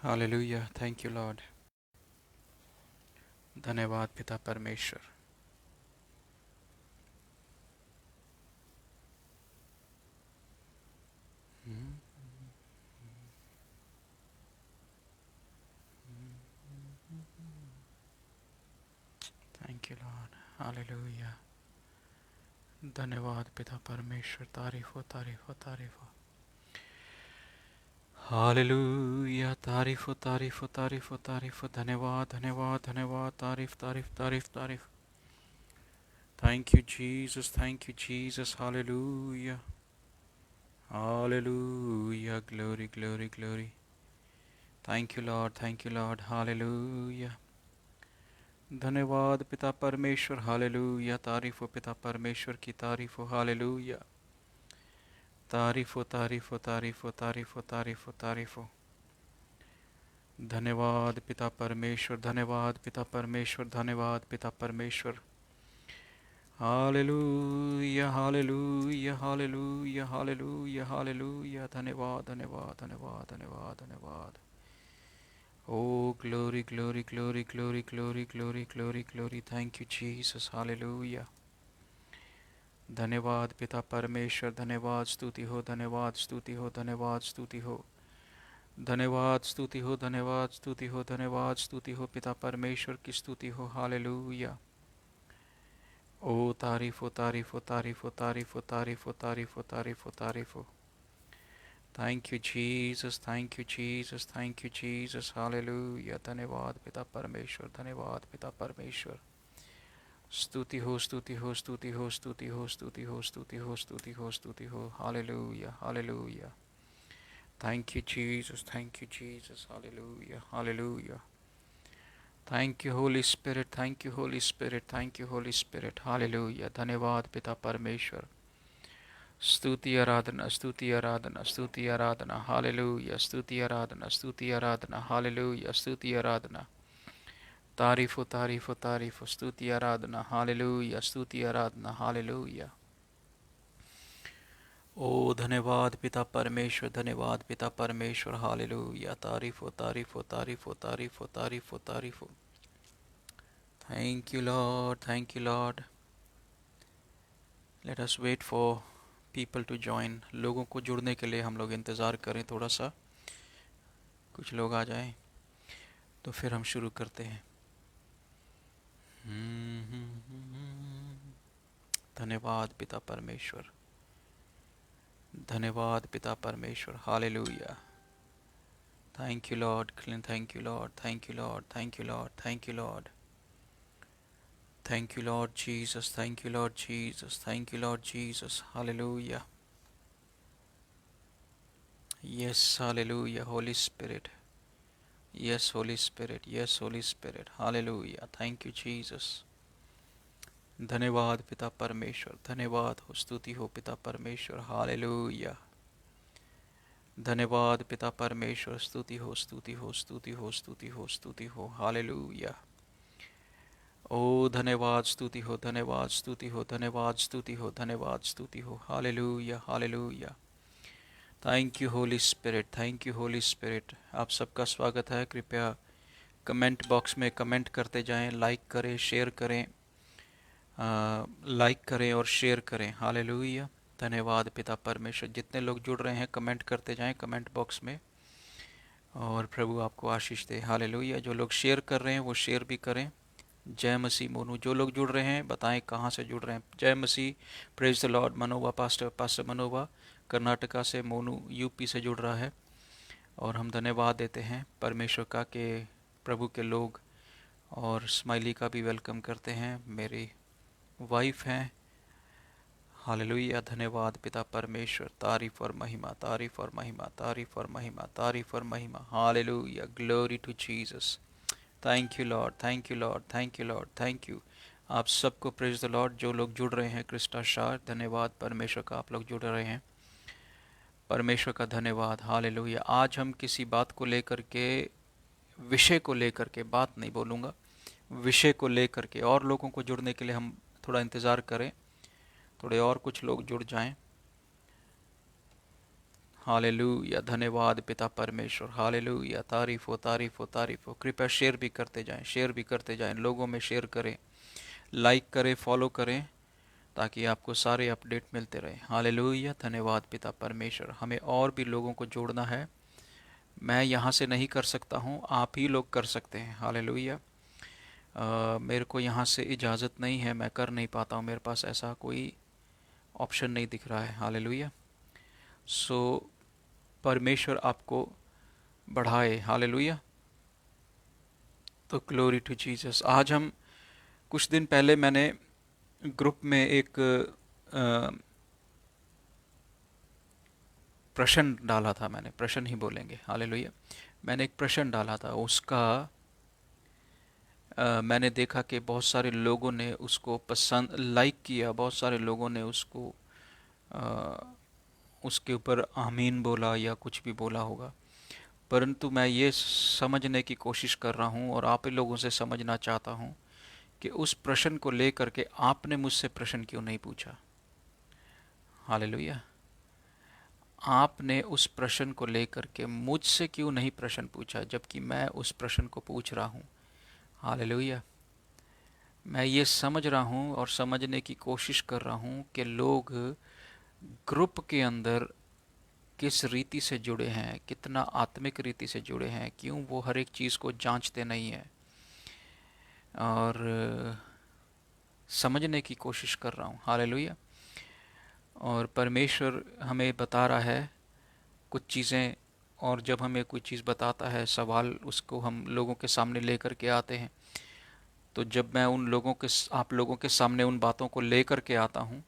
Hallelujah, thank you Lord. धन्यवाद पिता परमेश्वर। Thank you Lord. हालेलुया। धन्यवाद पिता परमेश्वर। तारीफ हो, तारीफ हो, तारीफ हो। हालेलुया। तारीफ हो, तारीफ हो, तारीफ हो, तारीफ हो। धन्यवाद, धन्यवाद, धन्यवाद। तारीफ, तारीफ, तारीफ, तारीफ। Thank you Jesus, thank you Jesus. Hallelujah, hallelujah. Glory, glory, glory. Thank you Lord, thank you Lord. Hallelujah. धन्यवाद पिता परमेश्वर। हालेलुया। तारीफ हो पिता परमेश्वर की, तारीफ हो। हालेलुया। तारीफ हो, तारीफ हो, तारीफ हो, तारीफ हो, तारीफ हो, तारीफ हो। धन्यवाद पिता परमेश्वर, धन्यवाद पिता परमेश्वर, धन्यवाद पिता परमेश्वर। Hallelujah, hallelujah, hallelujah, hallelujah, hallelujah. धन्यवाद, धन्यवाद, धन्यवाद, धन्यवाद, धन्यवाद। Oh glory, glory, glory, glory, glory, glory, glory, glory. Thank you Jesus. Hallelujah. धन्यवाद पिता परमेश्वर, धन्यवाद स्तुति हो, धन्यवाद स्तुति हो, धन्यवाद स्तुति हो। धन्यवाद स्तुति हो, धन्यवाद स्तुति हो, धन्यवाद स्तुति हो। पिता परमेश्वर की स्तुति हो। हालेलुया। ओ तारीफ हो, तारीफ हो, तारीफ हो, तारीफ हो, तारीफ हो, तारीफ हो, तारीफ हो, तारीफ हो। Thank you Jesus, thank you Jesus, thank you Jesus. Hallelujah. धन्यवाद पिता परमेश्वर, धन्यवाद पिता परमेश्वर। स्तुति हो, स्तुति हो, स्तुति हो, स्तुति हो, स्तुति हो, स्तुति हो, स्तुति हो, स्तुति हो। Hallelujah, hallelujah. Thank you, Jesus. Thank you, Jesus. Hallelujah. Hallelujah. Thank you, Holy Spirit. Thank you, Holy Spirit. Thank you, Holy Spirit. Hallelujah. धन्यवाद पिता परमेश्वर। स्तुति आराधना, स्तुति आराधना, स्तुति आराधना। हालेलुया। स्तुति आराधना, स्तुति आराधना। हालेलुया। स्तुति आराधना। तारीफ हो, तारीफ हो, तारीफ हो। स्तुति आराधना। हालेलुया। स्तुति आराधना। हालेलुया। ओ धन्यवाद पिता परमेश्वर, धन्यवाद पिता परमेश्वर। हालेलुया। तारीफ हो, तारीफ हो, तारीफ हो, तारीफ हो, तारीफ हो, तारीफ हो। Thank you Lord, thank you Lord. Let us wait for people to join. लोगों को जुड़ने के लिए हम लोग इंतज़ार करें थोड़ा सा, कुछ लोग आ जाएं तो फिर हम शुरू करते हैं। धन्यवाद पिता परमेश्वर, धन्यवाद पिता परमेश्वर। Hallelujah. Thank you Lord, thank you Lord, thank you Lord, thank you Lord, thank you Lord. Thank you, Lord Jesus. Thank you, Lord Jesus. Thank you, Lord Jesus. Hallelujah. Yes, hallelujah, Holy Spirit. Yes, Holy Spirit. Yes, Holy Spirit. Hallelujah. Thank you, Jesus. धन्यवाद पिता परमेश्वर, धन्यवाद हो, स्तुति हो पिता परमेश्वर। Hallelujah. धन्यवाद पिता परमेश्वर, स्तुति हो, स्तुति हो, स्तुति हो, स्तुति हो, स्तुति हो। हालेलुया। ओ धन्यवाद स्तुति हो, धन्यवाद स्तुति हो, धन्यवाद स्तुति हो, धन्यवाद स्तुति हो। Hallelujah, hallelujah. Thank you Holi spirit, thank you Holi spirit. आप सबका स्वागत है। कृपया कमेंट बॉक्स में कमेंट करते जाएं, लाइक करें, शेयर करें, लाइक करें और शेयर करें। हालेलुया। धन्यवाद पिता परमेश्वर। जितने लोग जुड़ रहे हैं कमेंट करते जाएं कमेंट बॉक्स में, और प्रभु आपको आशीष दे। हालेलुया। जो लोग शेयर कर रहे हैं वो शेयर भी करें। जय मसीह। मोनू, जो लोग जुड़ रहे हैं बताएं कहाँ से जुड़ रहे हैं। जय मसीह। Praise the Lord. Manova, pastor Manova Karnataka से, मोनू यूपी से जुड़ रहा है। और हम धन्यवाद देते हैं परमेश्वर का कि प्रभु के लोग, और स्माइली का भी वेलकम करते हैं, मेरी वाइफ हैं। हालेलुया। धन्यवाद पिता परमेश्वर। तारीफ और महिमा, तारीफ और महिमा, तारीफ और महिमा, तारीफ और महिमा। Hallelujah. Glory to Jesus. Thank you Lord, thank you Lord, thank you Lord, thank you. आप सबको प्रेज द लॉर्ड। जो लोग जुड़ रहे हैं, क्रिस्टा शाह, धन्यवाद परमेश्वर का, आप लोग जुड़ रहे हैं, परमेश्वर का धन्यवाद। हालेलुया। आज हम किसी बात को लेकर के, विषय को लेकर के बात नहीं बोलूँगा, विषय को लेकर के, और लोगों को जुड़ने के लिए हम थोड़ा इंतज़ार करें, थोड़े और कुछ लोग जुड़ जाएं। हालेलुया, धन्यवाद पिता परमेश्वर, हालेलुया, तारीफ हो, तारीफ हो, तारीफ हो। कृपया शेयर भी करते जाएं, शेयर भी करते जाएं, लोगों में शेयर करें, लाइक करें, फॉलो करें, ताकि आपको सारे अपडेट मिलते रहें। हालेलुया, धन्यवाद पिता परमेश्वर। हमें और भी लोगों को जोड़ना है, मैं यहाँ से नहीं कर सकता हूँ, आप ही लोग कर सकते हैं। हालेलुया। मेरे को यहाँ से इजाज़त नहीं है, मैं कर नहीं पाता हूँ, मेरे पास ऐसा कोई ऑप्शन नहीं दिख रहा है। हालेलुया। सो परमेश्वर आपको बढ़ाए। हालेलुया। तो ग्लोरी टू जीसस। आज हम, कुछ दिन पहले मैंने ग्रुप में एक प्रश्न डाला था, मैंने प्रश्न ही बोलेंगे, हालेलुया। मैंने एक प्रश्न डाला था, उसका मैंने देखा कि बहुत सारे लोगों ने उसको पसंद, लाइक किया, बहुत सारे लोगों ने उसको अ, उसके ऊपर आमीन बोला या कुछ भी बोला होगा। परंतु मैं ये समझने की कोशिश कर रहा हूँ और आप ही लोगों से समझना चाहता हूँ कि उस प्रश्न को लेकर के आपने मुझसे प्रश्न क्यों नहीं पूछा। हालेलुया। आपने उस प्रश्न को लेकर के मुझसे क्यों नहीं प्रश्न पूछा, जबकि मैं उस प्रश्न को पूछ रहा हूँ। हालेलुया। मैं ये समझ रहा हूँ और समझने की कोशिश कर रहा हूँ कि लोग ग्रुप के अंदर किस रीति से जुड़े हैं, कितना आत्मिक रीति से जुड़े हैं, क्यों वो हर एक चीज़ को जांचते नहीं हैं, और समझने की कोशिश कर रहा हूँ। हालेलुया। और परमेश्वर हमें बता रहा है कुछ चीज़ें, और जब हमें कोई चीज़ बताता है, सवाल उसको हम लोगों के सामने लेकर के आते हैं, तो जब मैं उन लोगों के, आप लोगों के सामने उन बातों को लेकर के आता हूँ,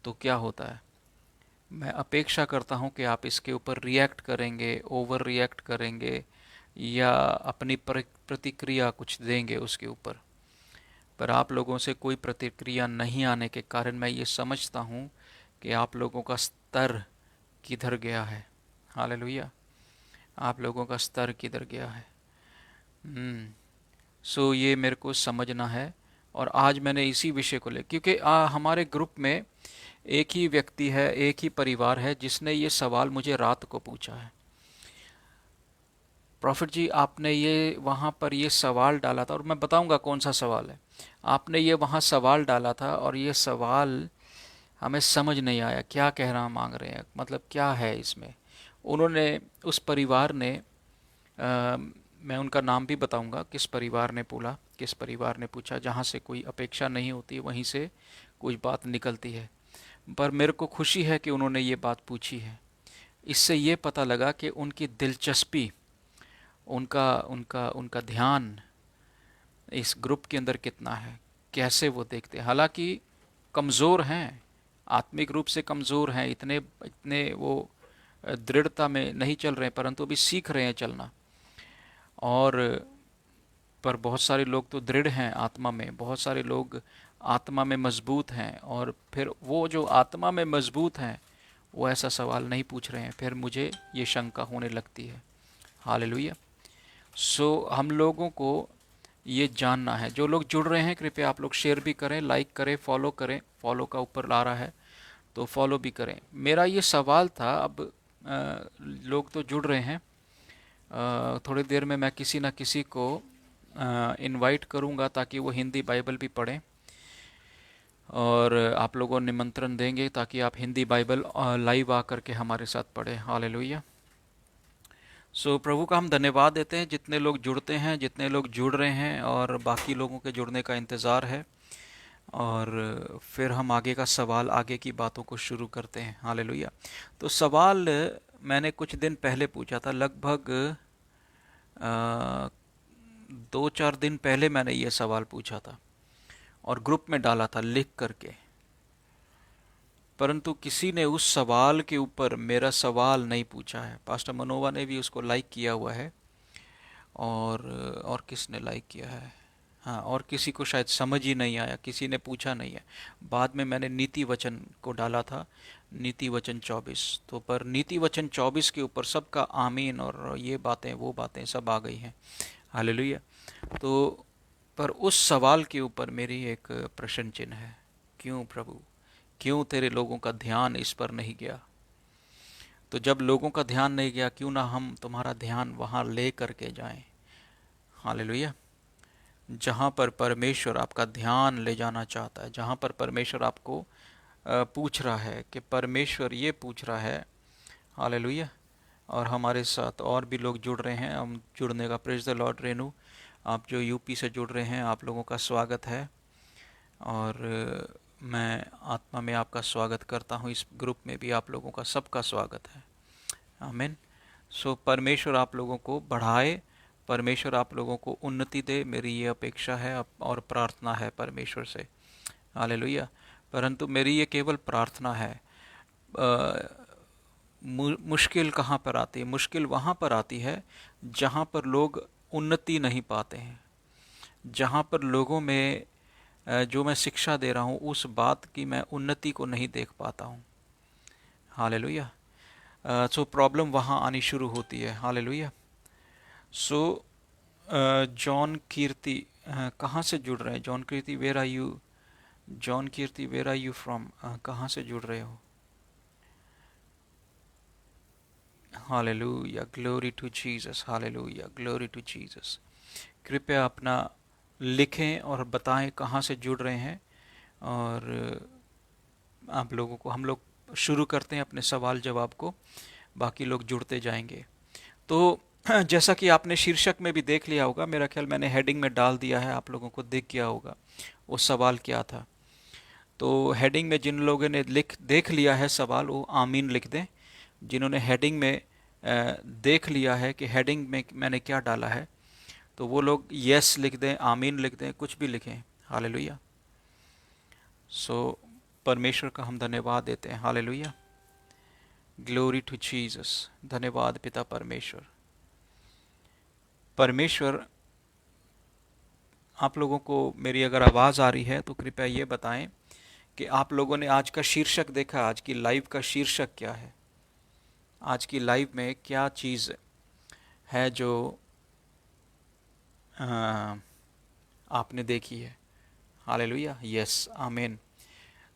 तो क्या होता है, मैं अपेक्षा करता हूँ कि आप इसके ऊपर रिएक्ट करेंगे, ओवर रिएक्ट करेंगे, या अपनी प्रतिक्रिया कुछ देंगे उसके ऊपर। पर आप लोगों से कोई प्रतिक्रिया नहीं आने के कारण मैं ये समझता हूँ कि आप लोगों का स्तर किधर गया है। हालेलुया। आप लोगों का स्तर किधर गया है। सो ये मेरे को समझना है। और आज मैंने इसी विषय को ले, क्योंकि हमारे ग्रुप में एक ही व्यक्ति है, एक ही परिवार है जिसने ये सवाल मुझे रात को पूछा है। प्रॉफिट जी, आपने ये वहाँ पर ये सवाल डाला था, और मैं बताऊंगा कौन सा सवाल है। आपने ये वहाँ सवाल डाला था और ये सवाल हमें समझ नहीं आया, क्या कहना मांग रहे हैं, मतलब क्या है इसमें। उन्होंने, उस परिवार ने, मैं उनका नाम भी बताऊंगा, किस परिवार ने बोला, किस परिवार ने पूछा, जहाँ से कोई अपेक्षा नहीं होती वहीं से कुछ बात निकलती है। पर मेरे को खुशी है कि उन्होंने ये बात पूछी है। इससे ये पता लगा कि उनकी दिलचस्पी, उनका उनका उनका ध्यान इस ग्रुप के अंदर कितना है, कैसे वो देखते हैं। हालांकि कमज़ोर हैं, आत्मिक रूप से कमज़ोर हैं, इतने इतने वो दृढ़ता में नहीं चल रहे हैं, परंतु अभी सीख रहे हैं चलना। और पर बहुत सारे लोग तो दृढ़ हैं आत्मा में, बहुत सारे लोग आत्मा में मजबूत हैं, और फिर वो जो आत्मा में मजबूत हैं वो ऐसा सवाल नहीं पूछ रहे हैं, फिर मुझे ये शंका होने लगती है। हालेलुया। सो हम लोगों को ये जानना है। जो लोग जुड़ रहे हैं, कृपया आप लोग शेयर भी करें, लाइक करें, फॉलो करें। फॉलो का ऊपर ला रहा है तो फॉलो भी करें। मेरा ये सवाल था, अब लोग तो जुड़ रहे हैं, थोड़ी देर में मैं किसी न किसी को इनवाइट करूंगा ताकि वो हिंदी बाइबल भी पढ़ें, और आप लोगों को निमंत्रण देंगे ताकि आप हिंदी बाइबल लाइव आकर के हमारे साथ पढ़ें। हालेलुया। सो प्रभु का हम धन्यवाद देते हैं, जितने लोग जुड़ते हैं, जितने लोग जुड़ रहे हैं, और बाकी लोगों के जुड़ने का इंतज़ार है। और फिर हम आगे का सवाल, आगे की बातों को शुरू करते हैं। हालेलुया। तो सवाल मैंने कुछ दिन पहले पूछा था, लगभग 2-4 दिन पहले मैंने ये सवाल पूछा था और ग्रुप में डाला था लिख करके। परंतु किसी ने उस सवाल के ऊपर मेरा सवाल नहीं पूछा है। पास्टर मनोवा ने भी उसको लाइक किया हुआ है, और किसने लाइक किया है, हाँ, और किसी को शायद समझ ही नहीं आया, किसी ने पूछा नहीं है। बाद में मैंने नीति वचन को डाला था, नीति वचन 24, तो पर नीति वचन 24 के ऊपर सबका आमीन, और ये बातें वो बातें सब आ गई हैं। हालेलुया। तो पर उस सवाल के ऊपर मेरी एक प्रश्न चिन्ह है, क्यों प्रभु, क्यों तेरे लोगों का ध्यान इस पर नहीं गया। तो जब लोगों का ध्यान नहीं गया, क्यों ना हम तुम्हारा ध्यान वहाँ ले करके जाएं। हालेलुया। जहाँ पर परमेश्वर आपका ध्यान ले जाना चाहता है, जहाँ पर परमेश्वर आपको पूछ रहा है, कि परमेश्वर ये पूछ रहा है। हालेलुया। और हमारे साथ और भी लोग जुड़ रहे हैं, हम जुड़ने का, प्रेज द लॉर्ड। रेनू, आप जो यूपी से जुड़ रहे हैं, आप लोगों का स्वागत है। और मैं आत्मा में आपका स्वागत करता हूँ। इस ग्रुप में भी आप लोगों का सबका स्वागत है। आमीन। सो परमेश्वर आप लोगों को बढ़ाए, परमेश्वर आप लोगों को उन्नति दे, मेरी ये अपेक्षा है और प्रार्थना है परमेश्वर से। हालेलुया। परंतु मेरी ये केवल प्रार्थना है। मुश्किल कहाँ पर आती है? मुश्किल वहाँ पर आती है जहाँ पर लोग उन्नति नहीं पाते हैं, जहाँ पर लोगों में जो मैं शिक्षा दे रहा हूँ उस बात की मैं उन्नति को नहीं देख पाता हूँ। हालेलुया। सो प्रॉब्लम वहाँ आनी शुरू होती है। हालेलुया। सो जॉन कीर्ति कहाँ से जुड़ रहे हैं? John Kirti, where are you? John Kirti, where are you from? कहाँ से जुड़ रहे हो? Hallelujah, glory to Jesus. Hallelujah, glory to Jesus. कृपया अपना लिखें और बताएं कहाँ से जुड़ रहे हैं। और आप लोगों को, हम लोग शुरू करते हैं अपने सवाल जवाब को, बाकी लोग जुड़ते जाएंगे। तो जैसा कि आपने शीर्षक में भी देख लिया होगा, मेरा ख्याल मैंने हेडिंग में डाल दिया है, आप लोगों को दिख गया होगा वो सवाल क्या था। तो हेडिंग में जिन लोगों ने देख लिया है सवाल, वो आमीन लिख दें। जिन्होंने हेडिंग में देख लिया है कि हेडिंग में मैंने क्या डाला है, तो वो लोग यस लिख दें, आमीन लिख दें, कुछ भी लिखें। हालेलुया। सो परमेश्वर का हम धन्यवाद देते हैं। Hallelujah, glory to Jesus. धन्यवाद पिता परमेश्वर। परमेश्वर, आप लोगों को मेरी अगर आवाज़ आ रही है तो कृपया ये बताएं कि आप लोगों ने आज का शीर्षक देखा। आज की लाइव का शीर्षक क्या है? आज की लाइव में क्या चीज़ है जो आपने देखी है? हालेलुया, यस, आमीन।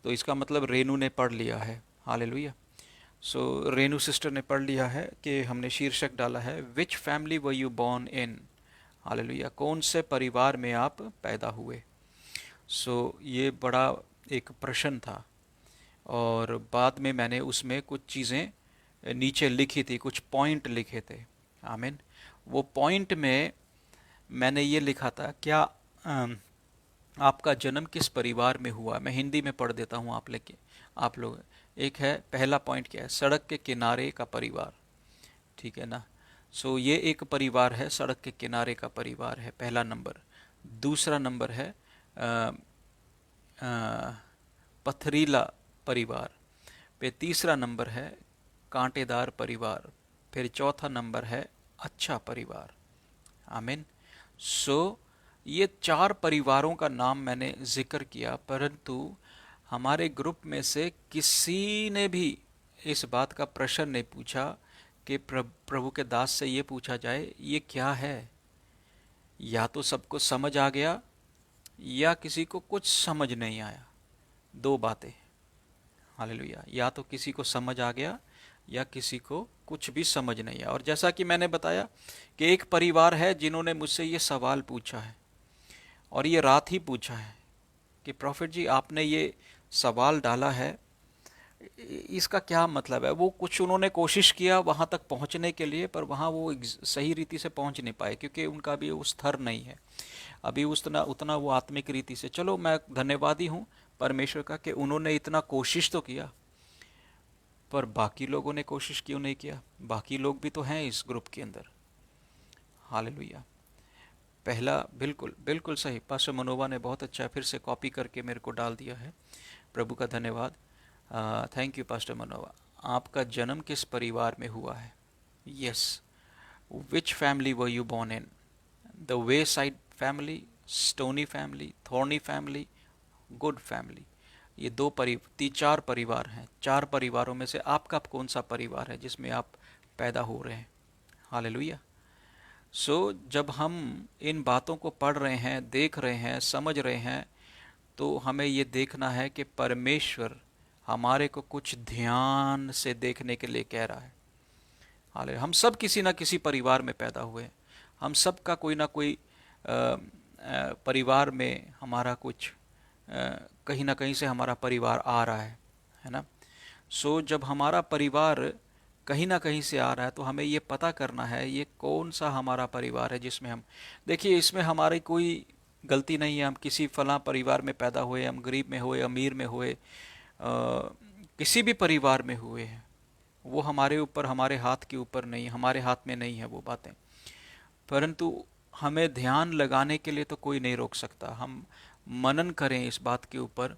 तो इसका मतलब रेनू ने पढ़ लिया है। हालेलुया। सो रेनू सिस्टर ने पढ़ लिया है कि हमने शीर्षक डाला है, विच family were you born in? Hallelujah, कौन से परिवार में आप पैदा हुए? ये बड़ा एक प्रश्न था, और बाद में मैंने उसमें कुछ चीज़ें नीचे लिखी थी, कुछ पॉइंट लिखे थे। आमीन। वो पॉइंट में मैंने ये लिखा था, क्या आपका जन्म किस परिवार में हुआ? मैं हिंदी में पढ़ देता हूँ आप लोग। एक है, पहला पॉइंट क्या है? सड़क के किनारे का परिवार। ठीक है ना? ये एक परिवार है, सड़क के किनारे का परिवार है, पहला नंबर। दूसरा नंबर है पथरीला परिवार। फिर तीसरा नंबर है कांटेदार परिवार। फिर चौथा नंबर है अच्छा परिवार। आमीन। ये 4 परिवारों का नाम मैंने जिक्र किया, परंतु हमारे ग्रुप में से किसी ने भी इस बात का प्रश्न नहीं पूछा कि प्रभु के दास से ये पूछा जाए, ये क्या है? या तो सबको समझ आ गया, या किसी को कुछ समझ नहीं आया। 2 बातें। हालेलुया। या तो किसी को समझ आ गया, या किसी को कुछ भी समझ नहीं आया। और जैसा कि मैंने बताया कि एक परिवार है जिन्होंने मुझसे ये सवाल पूछा है, और ये रात ही पूछा है कि प्रॉफिट जी, आपने ये सवाल डाला है, इसका क्या मतलब है? वो कुछ उन्होंने कोशिश किया वहाँ तक पहुँचने के लिए, पर वहाँ वो सही रीति से पहुँच नहीं पाए, क्योंकि उनका भी उस स्तर नहीं है अभी उतना उतना वो आत्मिक रीति से। चलो, मैं धन्यवादी हूँ परमेश्वर का कि उन्होंने इतना कोशिश तो किया, पर बाकी लोगों ने कोशिश क्यों नहीं किया? बाकी लोग भी तो हैं इस ग्रुप के अंदर। हालेलुया। पहला, बिल्कुल बिल्कुल सही, पास्टर मनोवा ने बहुत अच्छा फिर से कॉपी करके मेरे को डाल दिया है। प्रभु का धन्यवाद। Thank you pastor Manova. आपका जन्म किस परिवार में हुआ है? Yes. Which family were you born in? The way side family, stony family, thorny family, good family. ये 4 परिवार हैं। 4 परिवारों में से आपका कौन सा परिवार है जिसमें आप पैदा हो रहे हैं? हालेलुया। जब हम इन बातों को पढ़ रहे हैं, देख रहे हैं, समझ रहे हैं, तो हमें ये देखना है कि परमेश्वर हमारे को कुछ ध्यान से देखने के लिए कह रहा है। हालेलुया। हम सब किसी ना किसी परिवार में पैदा हुए हैं। हम सब का कोई ना कोई परिवार में हमारा कुछ कहीं ना कहीं से हमारा परिवार आ रहा है ना। सो जब हमारा परिवार कहीं ना कहीं से आ रहा है तो हमें ये पता करना है ये कौन सा हमारा परिवार है जिसमें हम, देखिए इसमें हमारी कोई गलती नहीं है। हम किसी फलां परिवार में पैदा हुए, हम गरीब में हुए, अमीर में हुए, किसी भी परिवार में हुए हैं, वो हमारे ऊपर, हमारे हाथ के ऊपर नहीं, हमारे हाथ में नहीं है वो बातें। परंतु हमें ध्यान लगाने के लिए तो कोई नहीं रोक सकता। हम मनन करें इस बात के ऊपर,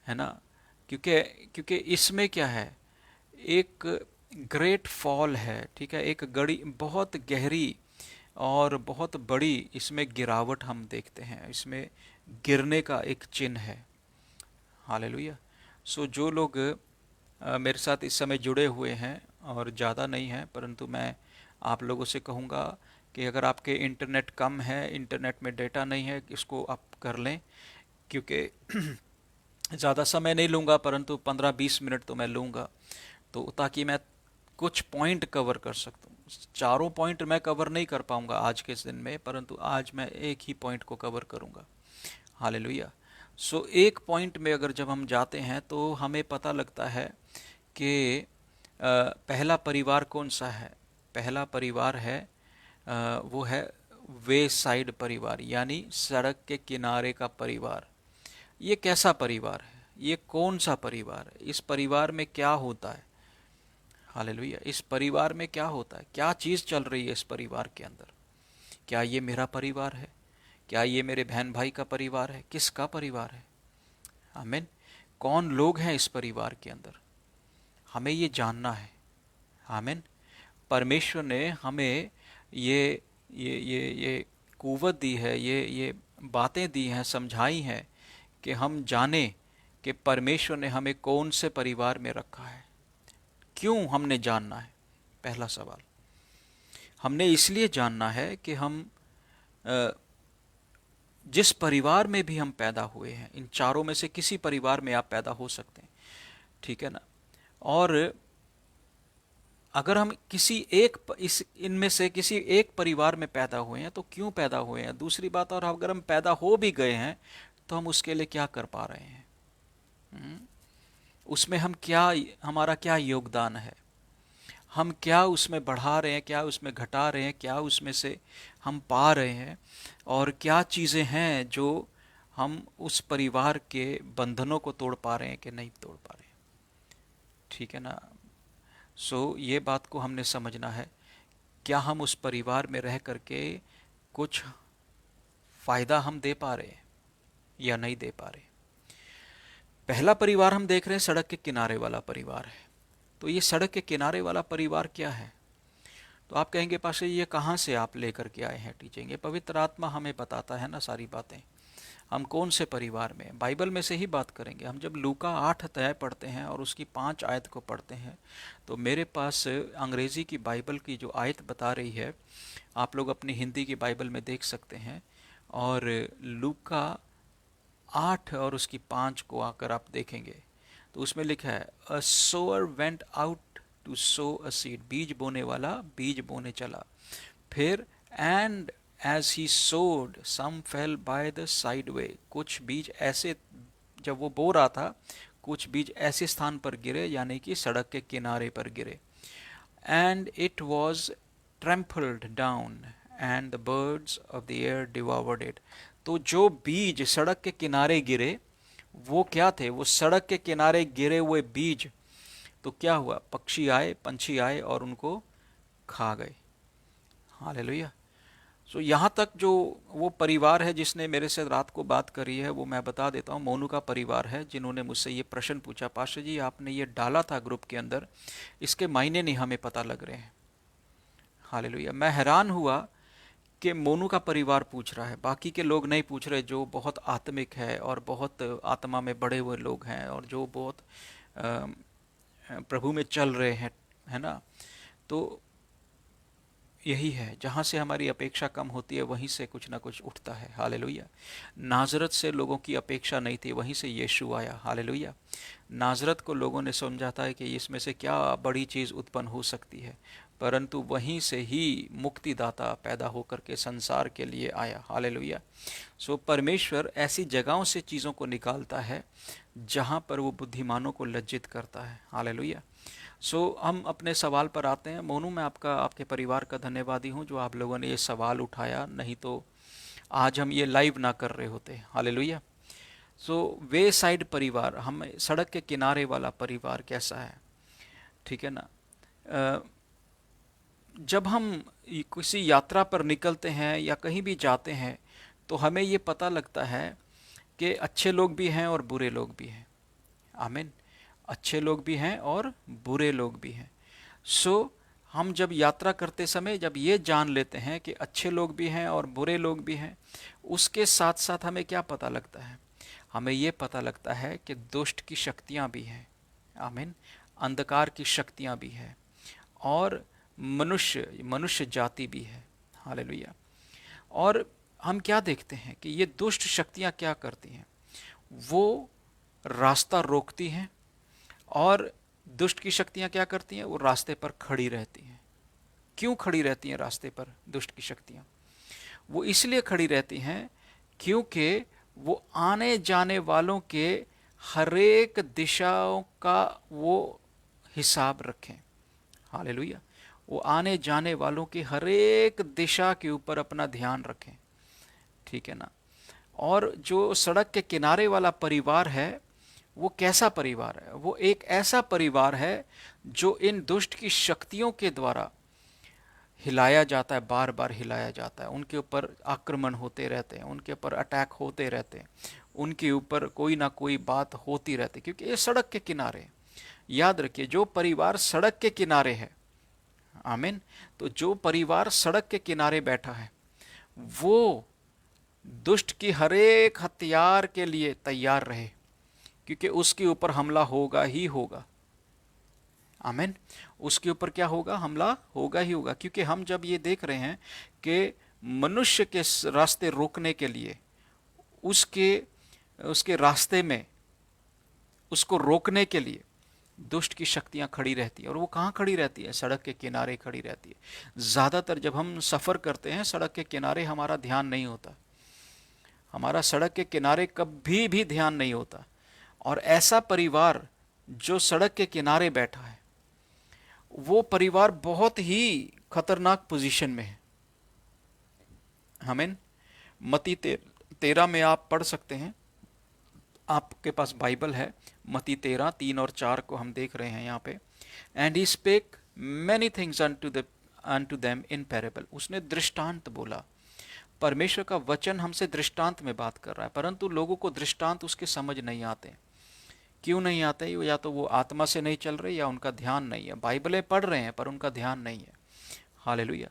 है ना। क्योंकि क्योंकि इसमें क्या है, एक ग्रेट फॉल है, ठीक है, एक गड़ी बहुत गहरी और बहुत बड़ी इसमें गिरावट हम देखते हैं। इसमें गिरने का एक चिन्ह है। हालेलुया। सो जो लोग मेरे साथ इस समय जुड़े हुए हैं, और ज़्यादा नहीं है, परंतु मैं आप लोगों से कहूँगा कि अगर आपके इंटरनेट कम है, इंटरनेट में डेटा नहीं है, इसको आप कर लें। क्योंकि ज़्यादा समय नहीं लूँगा, परंतु 15-20 मिनट तो मैं लूँगा, तो ताकि मैं कुछ पॉइंट कवर कर सकता हूँ। चारों पॉइंट मैं कवर नहीं कर पाऊँगा आज के इस दिन में, परंतु आज मैं एक ही पॉइंट को कवर करूँगा। हालेलुया। सो एक पॉइंट में अगर जब हम जाते हैं तो हमें पता लगता है कि पहला परिवार कौन सा है। पहला परिवार है वो है वे साइड परिवार, यानी सड़क के किनारे का परिवार। ये कैसा परिवार है, ये कौन सा परिवार है, इस परिवार में क्या होता है। हालेलुया। इस परिवार में क्या होता है, क्या चीज़ चल रही है इस परिवार के अंदर। क्या ये मेरा परिवार है, क्या ये मेरे बहन भाई का परिवार है, किसका परिवार है। आमीन। कौन लोग हैं इस परिवार के अंदर, हमें ये जानना है। आमीन। परमेश्वर ने हमें ये कुव्वत दी है, ये बातें दी हैं, समझाई हैं कि हम जाने कि परमेश्वर ने हमें कौन से परिवार में रखा है। क्यों हमने जानना है? पहला सवाल, हमने इसलिए जानना है कि हम जिस परिवार में भी हम पैदा हुए हैं, इन चारों में से किसी परिवार में आप पैदा हो सकते हैं, ठीक है ना। और अगर हम किसी एक इस इनमें से किसी एक परिवार में पैदा हुए हैं तो क्यों पैदा हुए हैं। दूसरी बात, और अगर हम पैदा हो भी गए हैं तो हम उसके लिए क्या कर पा रहे हैं, उसमें हम क्या, हमारा क्या योगदान है, हम क्या उसमें बढ़ा रहे हैं, क्या उसमें घटा रहे हैं, क्या उसमें से हम पा रहे हैं, और क्या चीज़ें हैं जो हम उस परिवार के बंधनों को तोड़ पा रहे हैं कि नहीं तोड़ पा रहे हैं। ठीक है ना। सो ये बात को हमने समझना है, क्या हम उस परिवार में रह करके कुछ फ़ायदा हम दे पा रहे हैं या नहीं दे पा रहे। पहला परिवार हम देख रहे हैं सड़क के किनारे वाला परिवार है। तो ये सड़क के किनारे वाला परिवार क्या है? तो आप कहेंगे पाशा ये कहाँ से आप लेकर के आए हैं टीचिंग? ये पवित्र आत्मा हमें बताता है ना सारी बातें। हम कौन से परिवार में, बाइबल में से ही बात करेंगे। हम जब लूका 8 अध्याय पढ़ते हैं और उसकी 5 आयत को पढ़ते हैं, तो मेरे पास अंग्रेज़ी की बाइबल की जो आयत बता रही है, आप लोग अपनी हिंदी की बाइबल में देख सकते हैं। और लूका 8 और उसकी 5 को आकर आप देखेंगे तो उसमें लिखा है, a sower went out to sow a seed, बीज बोने वाला बीज बोने चला। फिर and as he sowed some fell by the side way, कुछ बीज ऐसे, जब वो बो रहा था, कुछ बीज ऐसे स्थान पर गिरे, यानी कि सड़क के किनारे पर गिरे। And it was trampled down and the birds of the air devoured it. तो जो बीज सड़क के किनारे गिरे वो क्या थे? वो सड़क के किनारे गिरे हुए बीज। तो क्या हुआ? पक्षी आए, पंछी आए और उनको खा गए। हालेलुया। सो यहाँ तक जो वो परिवार है जिसने मेरे से रात को बात करी है, वो मैं बता देता हूँ, मोनू का परिवार है, जिन्होंने मुझसे ये प्रश्न पूछा, पाशा जी आपने ये डाला था ग्रुप के अंदर, इसके मायने नहीं हमें पता लग रहे हैं। हालेलुया। मैं हैरान हुआ कि मोनू का परिवार पूछ रहा है, बाकी के लोग नहीं पूछ रहे, जो बहुत आत्मिक है और बहुत आत्मा में बड़े हुए लोग हैं और जो बहुत प्रभु में चल रहे हैं, है ना। तो यही है, जहाँ से हमारी अपेक्षा कम होती है वहीं से कुछ ना कुछ उठता है। हालेलुया। नाजरत से लोगों की अपेक्षा नहीं थी, वहीं से यीशु आया। हालेलुया। नाजरत को लोगों ने समझा था कि इसमें से क्या बड़ी चीज़ उत्पन्न हो सकती है, परंतु वहीं से ही मुक्तिदाता पैदा होकर के संसार के लिए आया। हालेलुया। सो परमेश्वर ऐसी जगहों से चीज़ों को निकालता है जहाँ पर वो बुद्धिमानों को लज्जित करता है। हालेलुया। सो हम अपने सवाल पर आते हैं। मोनू, मैं आपके परिवार का धन्यवादी हूँ जो आप लोगों ने ये सवाल उठाया, नहीं तो आज हम ये लाइव ना कर रहे होते। हालेलुया। सो वे साइड परिवार, हम सड़क के किनारे वाला परिवार कैसा है? ठीक है ना। जब हम किसी यात्रा पर निकलते हैं या कहीं भी जाते हैं तो हमें ये पता लगता है कि अच्छे लोग भी हैं और बुरे लोग भी हैं। आमीन। अच्छे लोग भी हैं और बुरे लोग भी हैं। सो हम जब यात्रा करते समय जब ये जान लेते हैं कि अच्छे लोग भी हैं और बुरे लोग भी हैं, उसके साथ साथ हमें क्या पता लगता है? हमें ये पता लगता है कि दुष्ट की शक्तियाँ भी हैं। आमीन। अंधकार की शक्तियाँ भी हैं और मनुष्य जाति भी है। हालेलुया। और हम क्या देखते हैं कि ये दुष्ट शक्तियाँ क्या करती हैं? वो रास्ता रोकती हैं। और दुष्ट की शक्तियाँ क्या करती हैं? वो रास्ते पर खड़ी रहती हैं। क्यों खड़ी रहती हैं रास्ते पर दुष्ट की शक्तियाँ? वो इसलिए खड़ी रहती हैं क्योंकि वो आने जाने वालों के हरेक दिशाओं का वो हिसाब रखें। हालेलुया। वो आने जाने वालों की हरेक दिशा के ऊपर अपना ध्यान रखें। ठीक है ना। और जो सड़क के किनारे वाला परिवार है, वो कैसा परिवार है? वो एक ऐसा परिवार है जो इन दुष्ट की शक्तियों के द्वारा हिलाया जाता है, बार बार हिलाया जाता है। उनके ऊपर आक्रमण होते रहते हैं, उनके ऊपर अटैक होते रहते हैं, उनके ऊपर कोई ना कोई बात होती रहती है, क्योंकि ये सड़क के किनारे। याद रखिए, जो परिवार सड़क के किनारे है, आमीन, तो जो परिवार सड़क के किनारे बैठा है वो दुष्ट की हरेक हथियार के लिए तैयार रहे, क्योंकि उसके ऊपर हमला होगा ही होगा। आमीन। उसके ऊपर क्या होगा? हमला होगा ही होगा। क्योंकि हम जब ये देख रहे हैं कि मनुष्य के रास्ते रोकने के लिए, उसके उसके रास्ते में उसको रोकने के लिए दुष्ट की शक्तियां खड़ी रहती है। और वो कहाँ खड़ी रहती है? सड़क के किनारे खड़ी रहती है। ज़्यादातर जब हम सफ़र करते हैं सड़क के किनारे, हमारा ध्यान नहीं होता। हमारा सड़क के किनारे कभी भी ध्यान नहीं होता। और ऐसा परिवार जो सड़क के किनारे बैठा है, वो परिवार बहुत ही खतरनाक पोजीशन में है। हमें मती 13 में आप पढ़ सकते हैं, आपके पास बाइबल है। मती 13, 3 और 4 को हम देख रहे हैं यहाँ पे। And he spake many things unto them in parable. उसने दृष्टांत बोला। परमेश्वर का वचन हमसे दृष्टांत में बात कर रहा है, परंतु लोगों को दृष्टांत उसके समझ नहीं आते। क्यों नहीं आते? या तो वो आत्मा से नहीं चल रहे या उनका ध्यान नहीं है। बाइबलें पढ़ रहे हैं पर उनका ध्यान नहीं है। हालेलुया।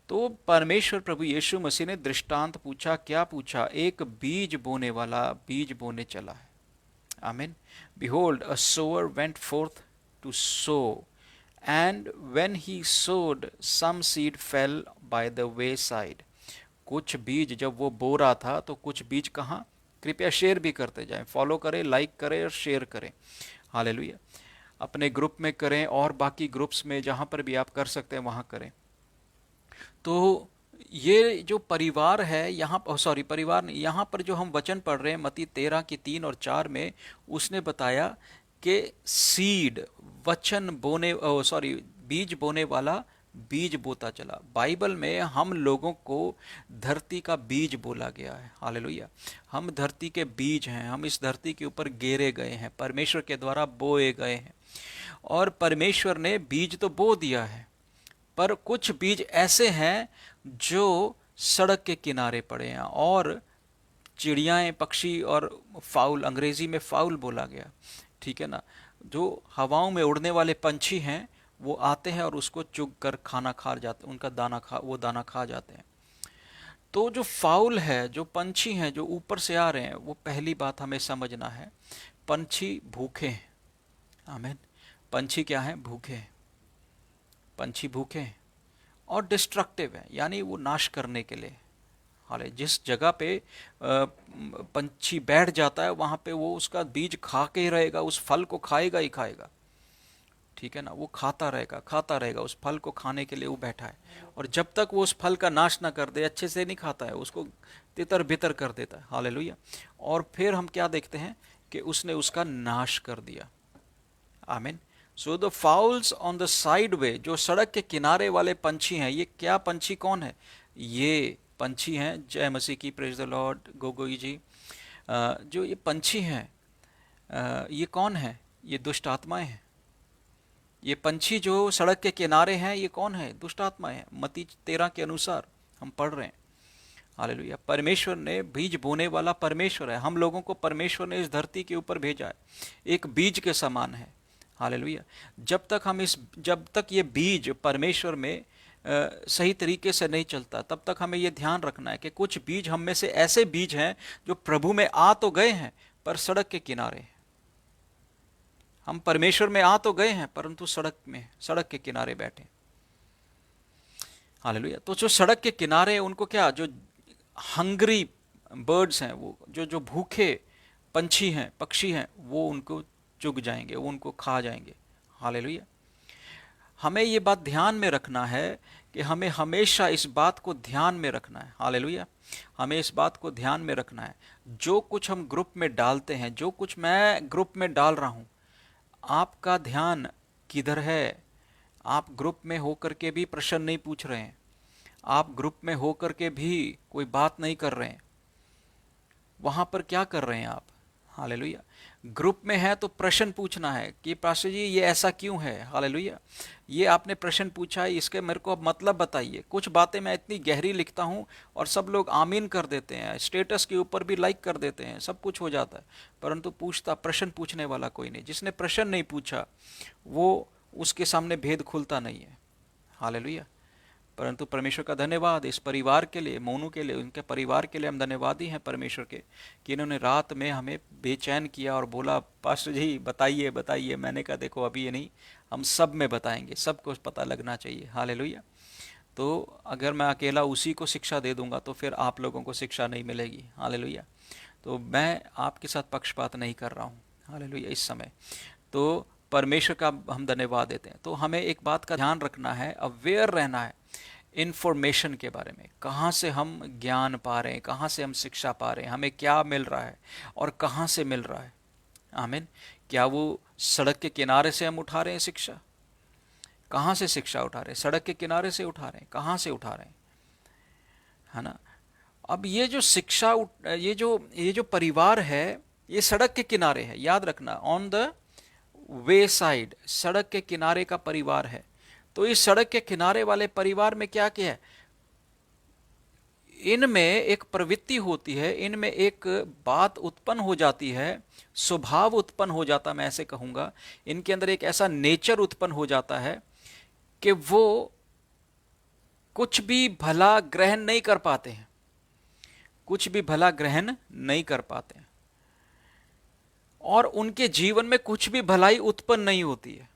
तो परमेश्वर प्रभु यीशु मसीह ने दृष्टांत पूछा। क्या पूछा? एक बीज बोने वाला बीज बोने चला है। आमीन। Behold, a sower went forth to sow, and when he sowed, some seed fell by the wayside. कुछ बीज जब वो बो रहा था तो कुछ बीज कहाँ? कृपया शेयर भी करते जाएं, फॉलो करें, लाइक करें और शेयर करें। हालेलुया। अपने ग्रुप में करें और बाकी ग्रुप्स में जहाँ पर भी आप कर सकते हैं वहाँ करें। तो ये जो परिवार है यहाँ, सॉरी परिवार नहीं, यहाँ पर जो हम वचन पढ़ रहे हैं मती 13 की 3 और 4 में, उसने बताया कि सीड, वचन बोने, सॉरी बीज बोने वाला बीज बोता चला। बाइबल में हम लोगों को धरती का बीज बोला गया है। हालेलुया। हम धरती के बीज हैं। हम इस धरती के ऊपर गेरे गए हैं, परमेश्वर के द्वारा बोए गए हैं। और परमेश्वर ने बीज तो बो दिया है, पर कुछ बीज ऐसे हैं जो सड़क के किनारे पड़े हैं। और चिड़ियाएं, पक्षी और फाउल, अंग्रेजी में फाउल बोला गया, ठीक है ना, जो हवाओं में उड़ने वाले पंछी हैं, वो आते हैं और उसको चुग कर खाना खा जाते, उनका वो दाना खा जाते हैं। तो जो फाउल है, जो पंछी हैं जो ऊपर से आ रहे हैं, वो पहली बात हमें समझना है, पंछी भूखे हैं। आमीन। पंछी क्या है? भूखे हैं। पंछी भूखे हैं और डिस्ट्रक्टिव है, यानी वो नाश करने के लिए। हाले जिस जगह पे पंछी बैठ जाता है वहां पे वो उसका बीज खा के ही रहेगा, उस फल को खाएगा ही खाएगा। ठीक है ना, वो खाता रहेगा, उस फल को खाने के लिए वो बैठा है। और जब तक वो उस फल का नाश ना कर दे, अच्छे से नहीं खाता है, उसको तितर बितर कर देता है। हालेलुया। और फिर हम क्या देखते हैं कि उसने उसका नाश कर दिया। आमीन। So the fowls on the side वे, जो सड़क के किनारे वाले पंछी हैं, ये क्या पंछी कौन है? ये पंछी हैं, जय मसीह की, प्रेज द लॉर्ड गोगोई जी। जो ये पंछी हैं, ये कौन है? ये दुष्ट आत्माएं हैं। ये पंछी जो सड़क के किनारे हैं, ये कौन है? दुष्ट आत्माएं हैं। मत्ती 13 के अनुसार हम पढ़ रहे हैं। हालेलुया। परमेश्वर ने, बीज बोने वाला परमेश्वर है, हम लोगों को परमेश्वर ने इस धरती के ऊपर भेजा है, एक बीज के समान है। हालेलुया। जब तक ये बीज परमेश्वर में सही तरीके से नहीं चलता, तब तक हमें ये ध्यान रखना है कि कुछ बीज हम में से ऐसे बीज हैं जो प्रभु में आ तो गए हैं पर सड़क के किनारे हैं। हम परमेश्वर में आ तो गए हैं परंतु सड़क के किनारे बैठे। हालेलुया। तो जो सड़क के किनारे, उनको क्या, जो हंग्री बर्ड्स हैं, वो जो भूखे पंछी हैं, पक्षी हैं, वो उनको चुग जाएंगे, वो उनको खा जाएंगे। हालेलुया। हमें ये बात ध्यान में रखना है कि हमें हमेशा इस बात को ध्यान में रखना है। हालेलुया। हमें इस बात को ध्यान में रखना है, जो कुछ हम ग्रुप में डालते हैं, जो कुछ मैं ग्रुप में डाल रहा हूं, आपका ध्यान किधर है? आप ग्रुप में होकर के भी प्रश्न नहीं पूछ रहे हैं, आप ग्रुप में होकर के भी कोई बात नहीं कर रहे हैं, वहां पर क्या कर रहे हैं आप? हालेलुया। ग्रुप में है तो प्रश्न पूछना है कि पास्टर जी ये ऐसा क्यों है? हालेलुया। ये आपने प्रश्न पूछा है, इसके मेरे को अब मतलब बताइए। कुछ बातें मैं इतनी गहरी लिखता हूं और सब लोग आमीन कर देते हैं, स्टेटस के ऊपर भी लाइक कर देते हैं, सब कुछ हो जाता है, परंतु प्रश्न पूछने वाला कोई नहीं। जिसने प्रश्न नहीं पूछा वो, उसके सामने भेद खुलता नहीं है। हालेलुया। परंतु परमेश्वर का धन्यवाद इस परिवार के लिए, मोनू के लिए, उनके परिवार के लिए हम धन्यवादी हैं परमेश्वर के, कि इन्होंने रात में हमें बेचैन किया और बोला पास्टर जी बताइए बताइए। मैंने कहा देखो अभी ये नहीं, हम सब में बताएंगे, सबको पता लगना चाहिए। हालेलुया। तो अगर मैं अकेला उसी को शिक्षा दे दूंगा तो फिर आप लोगों को शिक्षा नहीं मिलेगी। हालेलुया। तो मैं आपके साथ पक्षपात नहीं कर रहा हूँ। हालेलुया। इस समय तो परमेश्वर का हम धन्यवाद देते हैं। तो हमें एक बात का ध्यान रखना है, अवेयर रहना है इंफॉर्मेशन के बारे में, कहाँ से हम ज्ञान पा रहे हैं, कहाँ से हम शिक्षा पा रहे हैं, हमें क्या मिल रहा है और कहाँ से मिल रहा है। आमीन। क्या वो सड़क के किनारे से हम उठा रहे हैं शिक्षा? कहाँ से शिक्षा उठा रहे हैं? सड़क के किनारे से उठा रहे हैं? कहाँ से उठा रहे हैं? है ना। अब ये जो शिक्षा, ये जो परिवार है, ये सड़क के किनारे है, याद रखना, ऑन द वे साइड, सड़क के किनारे का परिवार है। तो इस सड़क के किनारे वाले परिवार में क्या क्या है? इनमें एक प्रवृत्ति होती है, इनमें एक बात उत्पन्न हो जाती है, स्वभाव उत्पन्न हो जाता, मैं ऐसे कहूंगा, इनके अंदर एक ऐसा नेचर उत्पन्न हो जाता है कि वो कुछ भी भला ग्रहण नहीं कर पाते हैं, कुछ भी भला ग्रहण नहीं कर पाते हैं, और उनके जीवन में कुछ भी भलाई उत्पन्न नहीं होती है।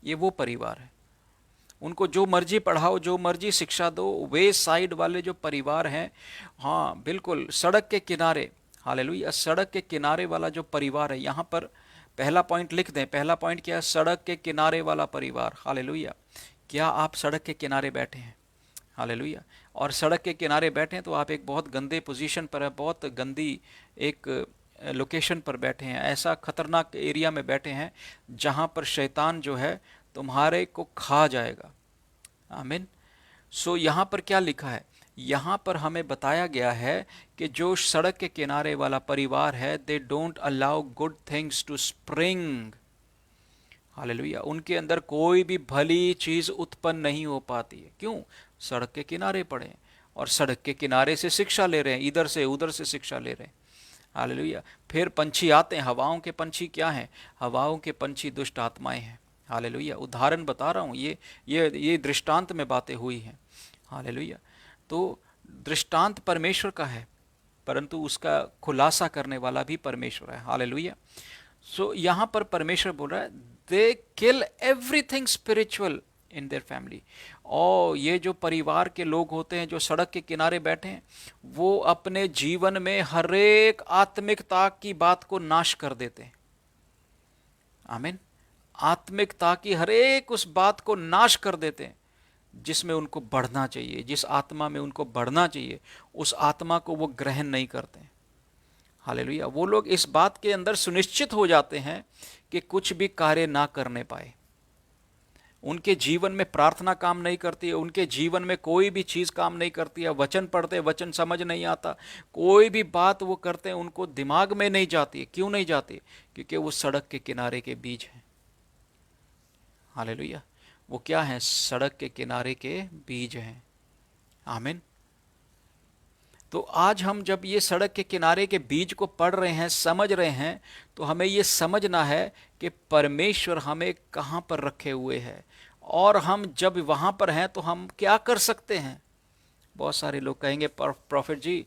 ये वो परिवार है। उनको जो मर्जी पढ़ाओ, जो मर्जी शिक्षा दो, वे साइड वाले जो परिवार हैं, हाँ बिल्कुल सड़क के किनारे। हालेलुया। सड़क के किनारे वाला जो परिवार है, यहाँ पर पहला पॉइंट लिख दें। पहला पॉइंट क्या है? सड़क के किनारे वाला परिवार। हालेलुया। क्या आप सड़क के किनारे बैठे हैं? हालेलुया। और सड़क के किनारे बैठे हैं तो आप एक बहुत गंदे पोजीशन पर है, बहुत गंदी एक लोकेशन पर बैठे हैं, ऐसा खतरनाक एरिया में बैठे हैं जहाँ पर शैतान जो है तुम्हारे को खा जाएगा। आमीन। सो यहाँ पर क्या लिखा है? यहाँ पर हमें बताया गया है कि जो सड़क के किनारे वाला परिवार है, they don't allow good things to spring. Hallelujah. उनके अंदर कोई भी भली चीज उत्पन्न नहीं हो पाती है। क्यों? सड़क के किनारे पड़े हैं और सड़क के किनारे से शिक्षा ले रहे हैं, इधर से उधर से शिक्षा ले रहे हैं। हालेलुया। फिर पंछी आते हैं। हवाओं के पंछी क्या हैं? हवाओं के पंछी दुष्ट आत्माएं हैं। हालेलुया। उदाहरण बता रहा हूँ, ये दृष्टांत में बातें हुई हैं। हालेलुया। तो दृष्टांत परमेश्वर का है, परंतु उसका खुलासा करने वाला भी परमेश्वर है। हालेलुया। सो यहाँ पर परमेश्वर बोल रहा है, they kill everything spiritual in their family. और ये जो परिवार के लोग होते हैं जो सड़क के किनारे बैठे हैं, वो अपने जीवन में हर एक आत्मिकता की बात को नाश कर देते हैं। आमीन। आत्मिकता की हर एक उस बात को नाश कर देते हैं जिसमें उनको बढ़ना चाहिए, जिस आत्मा में उनको बढ़ना चाहिए, उस आत्मा को वो ग्रहण नहीं करते। हालेलुया। वो लोग इस बात के अंदर सुनिश्चित हो जाते हैं कि कुछ भी कार्य ना करने पाए। उनके जीवन में प्रार्थना काम नहीं करती है, उनके जीवन में कोई भी चीज़ काम नहीं करती है, वचन पढ़ते वचन समझ नहीं आता, कोई भी बात वो करते हैं उनको दिमाग में नहीं जाती है। क्यों नहीं जाती? क्योंकि वो सड़क के किनारे के बीज हैं। हालेलुया। वो क्या है? सड़क के किनारे के बीज हैं। आमीन। तो आज हम जब ये सड़क के किनारे के बीज को पढ़ रहे हैं, समझ रहे हैं, तो हमें ये समझना है कि परमेश्वर हमें कहाँ पर रखे हुए हैं और हम जब वहाँ पर हैं तो हम क्या कर सकते हैं। बहुत सारे लोग कहेंगे प्रॉफिट जी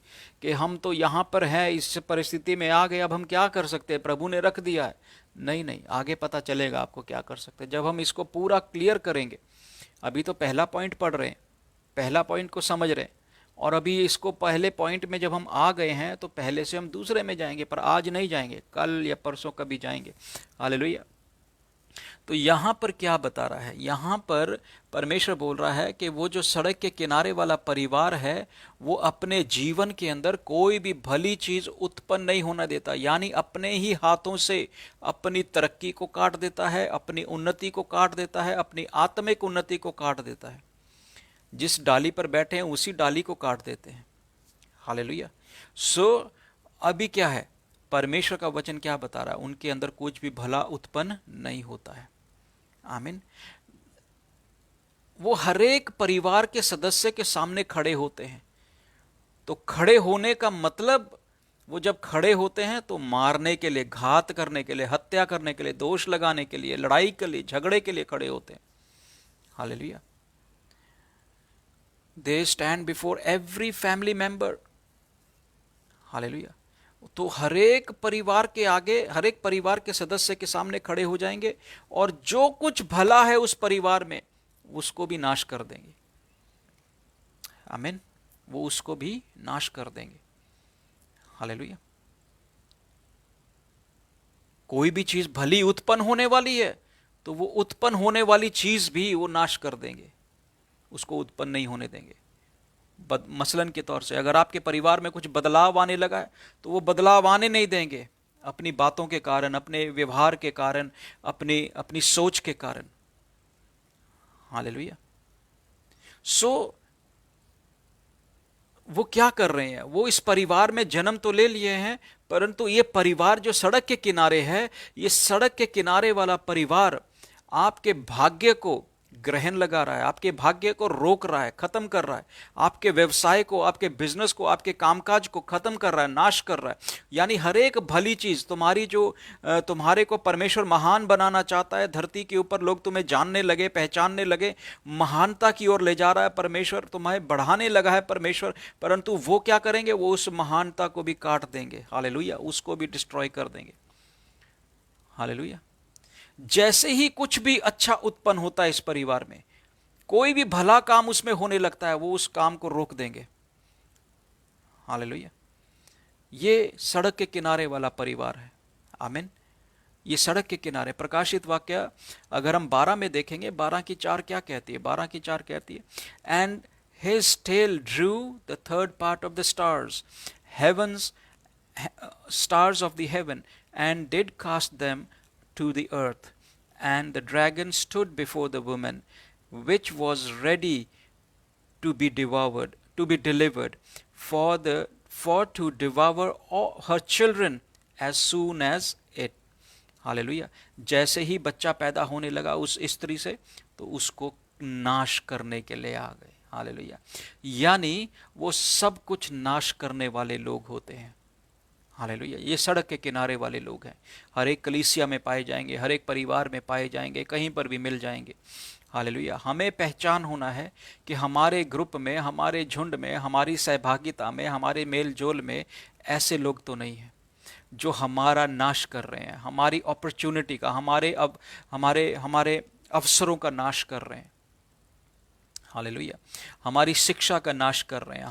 कि हम तो यहाँ पर हैं, इस परिस्थिति में आ गए, अब हम क्या कर सकते हैं, प्रभु ने रख दिया है। नहीं नहीं, आगे पता चलेगा आपको क्या कर सकते हैं जब हम इसको पूरा क्लियर करेंगे। अभी तो पहला पॉइंट पढ़ रहे हैं, पहला पॉइंट को समझ रहे हैं, और अभी इसको पहले पॉइंट में जब हम आ गए हैं तो पहले से हम दूसरे में जाएंगे, पर आज नहीं जाएंगे, कल या परसों कभी जाएंगे। हालेलुया। तो यहाँ पर क्या बता रहा है? यहाँ पर परमेश्वर बोल रहा है कि वो जो सड़क के किनारे वाला परिवार है वो अपने जीवन के अंदर कोई भी भली चीज उत्पन्न नहीं होना देता, यानी अपने ही हाथों से अपनी तरक्की को काट देता है, अपनी उन्नति को काट देता है, अपनी आत्मिक उन्नति को काट देता है। जिस डाली पर बैठे हैं उसी डाली को काट देते हैं। हालेलुया। सो अभी क्या है? परमेश्वर का वचन क्या बता रहा है? उनके अंदर कुछ भी भला उत्पन्न नहीं होता है। आमीन। वो हरेक परिवार के सदस्य के सामने खड़े होते हैं। तो खड़े होने का मतलब, वो जब खड़े होते हैं तो मारने के लिए, घात करने के लिए, हत्या करने के लिए, दोष लगाने के लिए, लड़ाई के लिए, झगड़े के लिए खड़े होते हैं। Hallelujah. They stand before every family member. Hallelujah. तो हरेक परिवार के आगे, हरेक परिवार के सदस्य के सामने खड़े हो जाएंगे और जो कुछ भला है उस परिवार में उसको भी नाश कर देंगे। आमीन। वो उसको भी नाश कर देंगे। हालेलुया। कोई भी चीज भली उत्पन्न होने वाली है तो वो उत्पन्न होने वाली चीज भी वो नाश कर देंगे, उसको उत्पन्न नहीं होने देंगे। मसलन के तौर से अगर आपके परिवार में कुछ बदलाव आने लगा है तो वो बदलाव आने नहीं देंगे, अपनी बातों के कारण, अपने व्यवहार के कारण, अपनी अपनी सोच के कारण। हालेलुया। सो वो क्या कर रहे हैं? वो इस परिवार में जन्म तो ले लिए हैं, परंतु ये परिवार जो सड़क के किनारे है, ये सड़क के किनारे वाला परिवार आपके भाग्य को ग्रहण लगा रहा है, आपके भाग्य को रोक रहा है, खत्म कर रहा है, आपके व्यवसाय को, आपके बिजनेस को, आपके कामकाज को खत्म कर रहा है, नाश कर रहा है। यानी हर एक भली चीज तुम्हारी, जो तुम्हारे को परमेश्वर महान बनाना चाहता है, धरती के ऊपर लोग तुम्हें जानने लगे, पहचानने लगे, महानता की ओर ले जा रहा है परमेश्वर, तुम्हें बढ़ाने लगा है परमेश्वर, परंतु वो क्या करेंगे? वो उस महानता को भी काट देंगे। हालेलुया। उसको भी डिस्ट्रॉय कर देंगे। हालेलुया। जैसे ही कुछ भी अच्छा उत्पन्न होता है इस परिवार में, कोई भी भला काम उसमें होने लगता है, वो उस काम को रोक देंगे। हालेलुया। ये सड़क के किनारे वाला परिवार है। आमीन। ये सड़क के किनारे। प्रकाशित वाक्य अगर हम 12 में देखेंगे, 12:4 क्या कहती है? 12:4 कहती है, and his tail drew the third part of the stars, heavens stars of the heaven, and did cast them to the earth. And the dragon stood before the woman, which was ready to be devoured, to be delivered, for to devour all her children as soon as it. Hallelujah. जैसे ही बच्चा पैदा होने लगा उस स्त्री से, तो उसको नाश करने के लिए आ गए। हालेलुया। यानी वो सब कुछ नाश करने वाले लोग होते हैं। हालेलुया। ये सड़क के किनारे वाले लोग हैं। हर एक कलीसिया में पाए जाएंगे, हर एक परिवार में पाए जाएंगे, कहीं पर भी मिल जाएंगे। हालेलुया। हमें पहचान होना है कि हमारे ग्रुप में, हमारे झुंड में, हमारी सहभागिता में, हमारे मेल जोल में ऐसे लोग तो नहीं हैं जो हमारा नाश कर रहे हैं, हमारी अपॉर्चुनिटी का, हमारे अवसरों का नाश कर रहे हैं। हालेलुया। हमारी शिक्षा का नाश कर रहे हैं,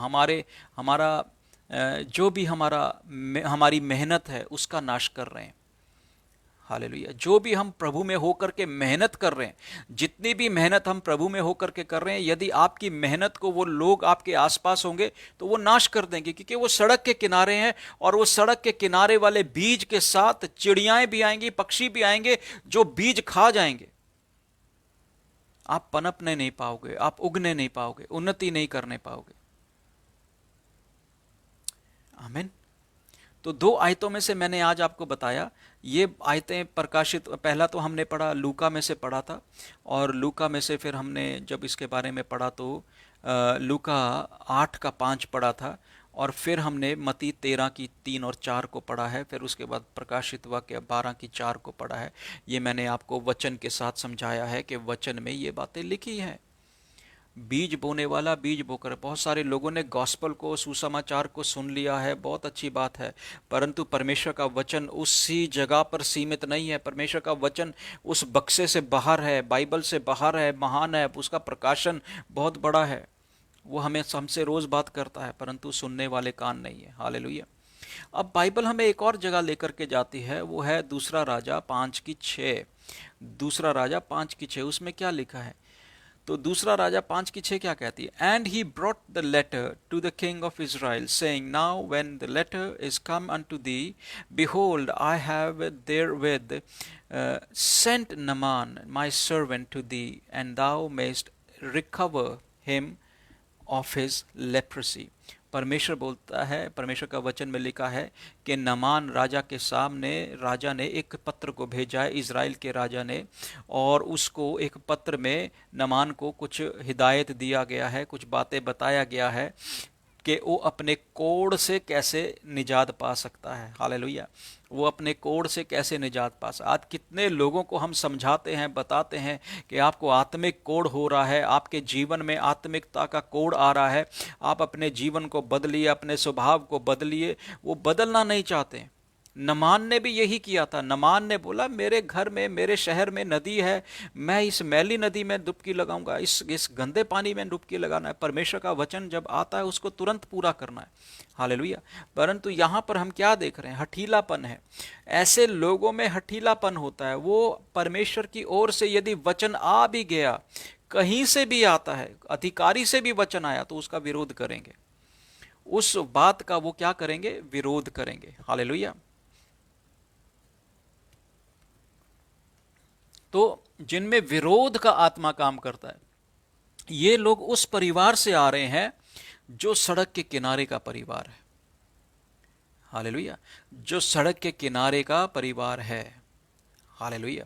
हमारा जो भी हमारी मेहनत है उसका नाश कर रहे हैं। हालेलुया। जो भी हम प्रभु में होकर के मेहनत कर रहे हैं, जितनी भी मेहनत हम प्रभु में होकर के कर रहे हैं, यदि आपकी मेहनत को वो लोग आपके आसपास होंगे तो वो नाश कर देंगे, क्योंकि वो सड़क के किनारे हैं, और वो सड़क के किनारे वाले बीज के साथ चिड़ियाएं भी आएंगी, पक्षी भी आएंगे जो बीज खा जाएंगे। आप पनपने नहीं पाओगे, आप उगने नहीं पाओगे, उन्नति नहीं करने पाओगे। आमीन। तो दो आयतों में से मैंने आज आपको बताया, ये आयतें प्रकाशित, पहला तो हमने पढ़ा लूका में से पढ़ा था, और लूका में से फिर हमने जब इसके बारे में पढ़ा तो लूका 8:5 पढ़ा था, और फिर हमने मत्ती 13:3 और 4 को पढ़ा है, फिर उसके बाद प्रकाशित वाक्य 12:4 को पढ़ा है। ये मैंने आपको वचन के साथ समझाया है कि वचन में ये बातें लिखी हैं। बीज बोने वाला बीज बोकर, बहुत सारे लोगों ने गॉस्पल को, सुसमाचार को सुन लिया है, बहुत अच्छी बात है, परंतु परमेश्वर का वचन उसी जगह पर सीमित नहीं है। परमेश्वर का वचन उस बक्से से बाहर है, बाइबल से बाहर है, महान है, उसका प्रकाशन बहुत बड़ा है। वो हमें हमसे रोज बात करता है, परंतु सुनने वाले कान नहीं है। हालेलुया। अब बाइबल हमें एक और जगह लेकर के जाती है, वो है दूसरा राजा 5:6। दूसरा राजा 5:6, उसमें क्या लिखा है? तो दूसरा राजा 5:6 क्या कहती है? And he brought the letter to the king of Israel saying, now when the letter is come unto thee, behold I have therewith sent Naaman my servant to thee, and thou mayest recover him of his leprosy. परमेश्वर बोलता है, परमेश्वर का वचन में लिखा है कि नमान राजा के सामने राजा ने एक पत्र को भेजा है, इज़राइल के राजा ने, और उसको एक पत्र में नमान को कुछ हिदायत दिया गया है, कुछ बातें बताया गया है कि वो अपने कोढ़ से कैसे निजात पा सकता है। हालेलुया। वो अपने कोढ़ से कैसे निजात पा सकता। आज कितने लोगों को हम समझाते हैं, बताते हैं कि आपको आत्मिक कोढ़ हो रहा है, आपके जीवन में आत्मिकता का कोढ़ आ रहा है, आप अपने जीवन को बदलिए, अपने स्वभाव को बदलिए। वो बदलना नहीं चाहते। नमान ने भी यही किया था। नमान ने बोला, मेरे घर में, मेरे शहर में नदी है, मैं इस मैली नदी में डुबकी लगाऊंगा, इस गंदे पानी में डुबकी लगाना है। परमेश्वर का वचन जब आता है उसको तुरंत पूरा करना है। हालेलुया। परंतु यहाँ पर हम क्या देख रहे हैं? हठीलापन है। ऐसे लोगों में हठीलापन होता है। वो परमेश्वर की ओर से यदि वचन आ भी गया, कहीं से भी आता है, अधिकारी से भी वचन आया, तो उसका विरोध करेंगे, उस बात का वो क्या करेंगे? विरोध करेंगे। हालेलुया। तो जिनमें विरोध का आत्मा काम करता है, ये लोग उस परिवार से आ रहे हैं जो सड़क के किनारे का परिवार है। हालेलुया। जो सड़क के किनारे का परिवार है। हालेलुया।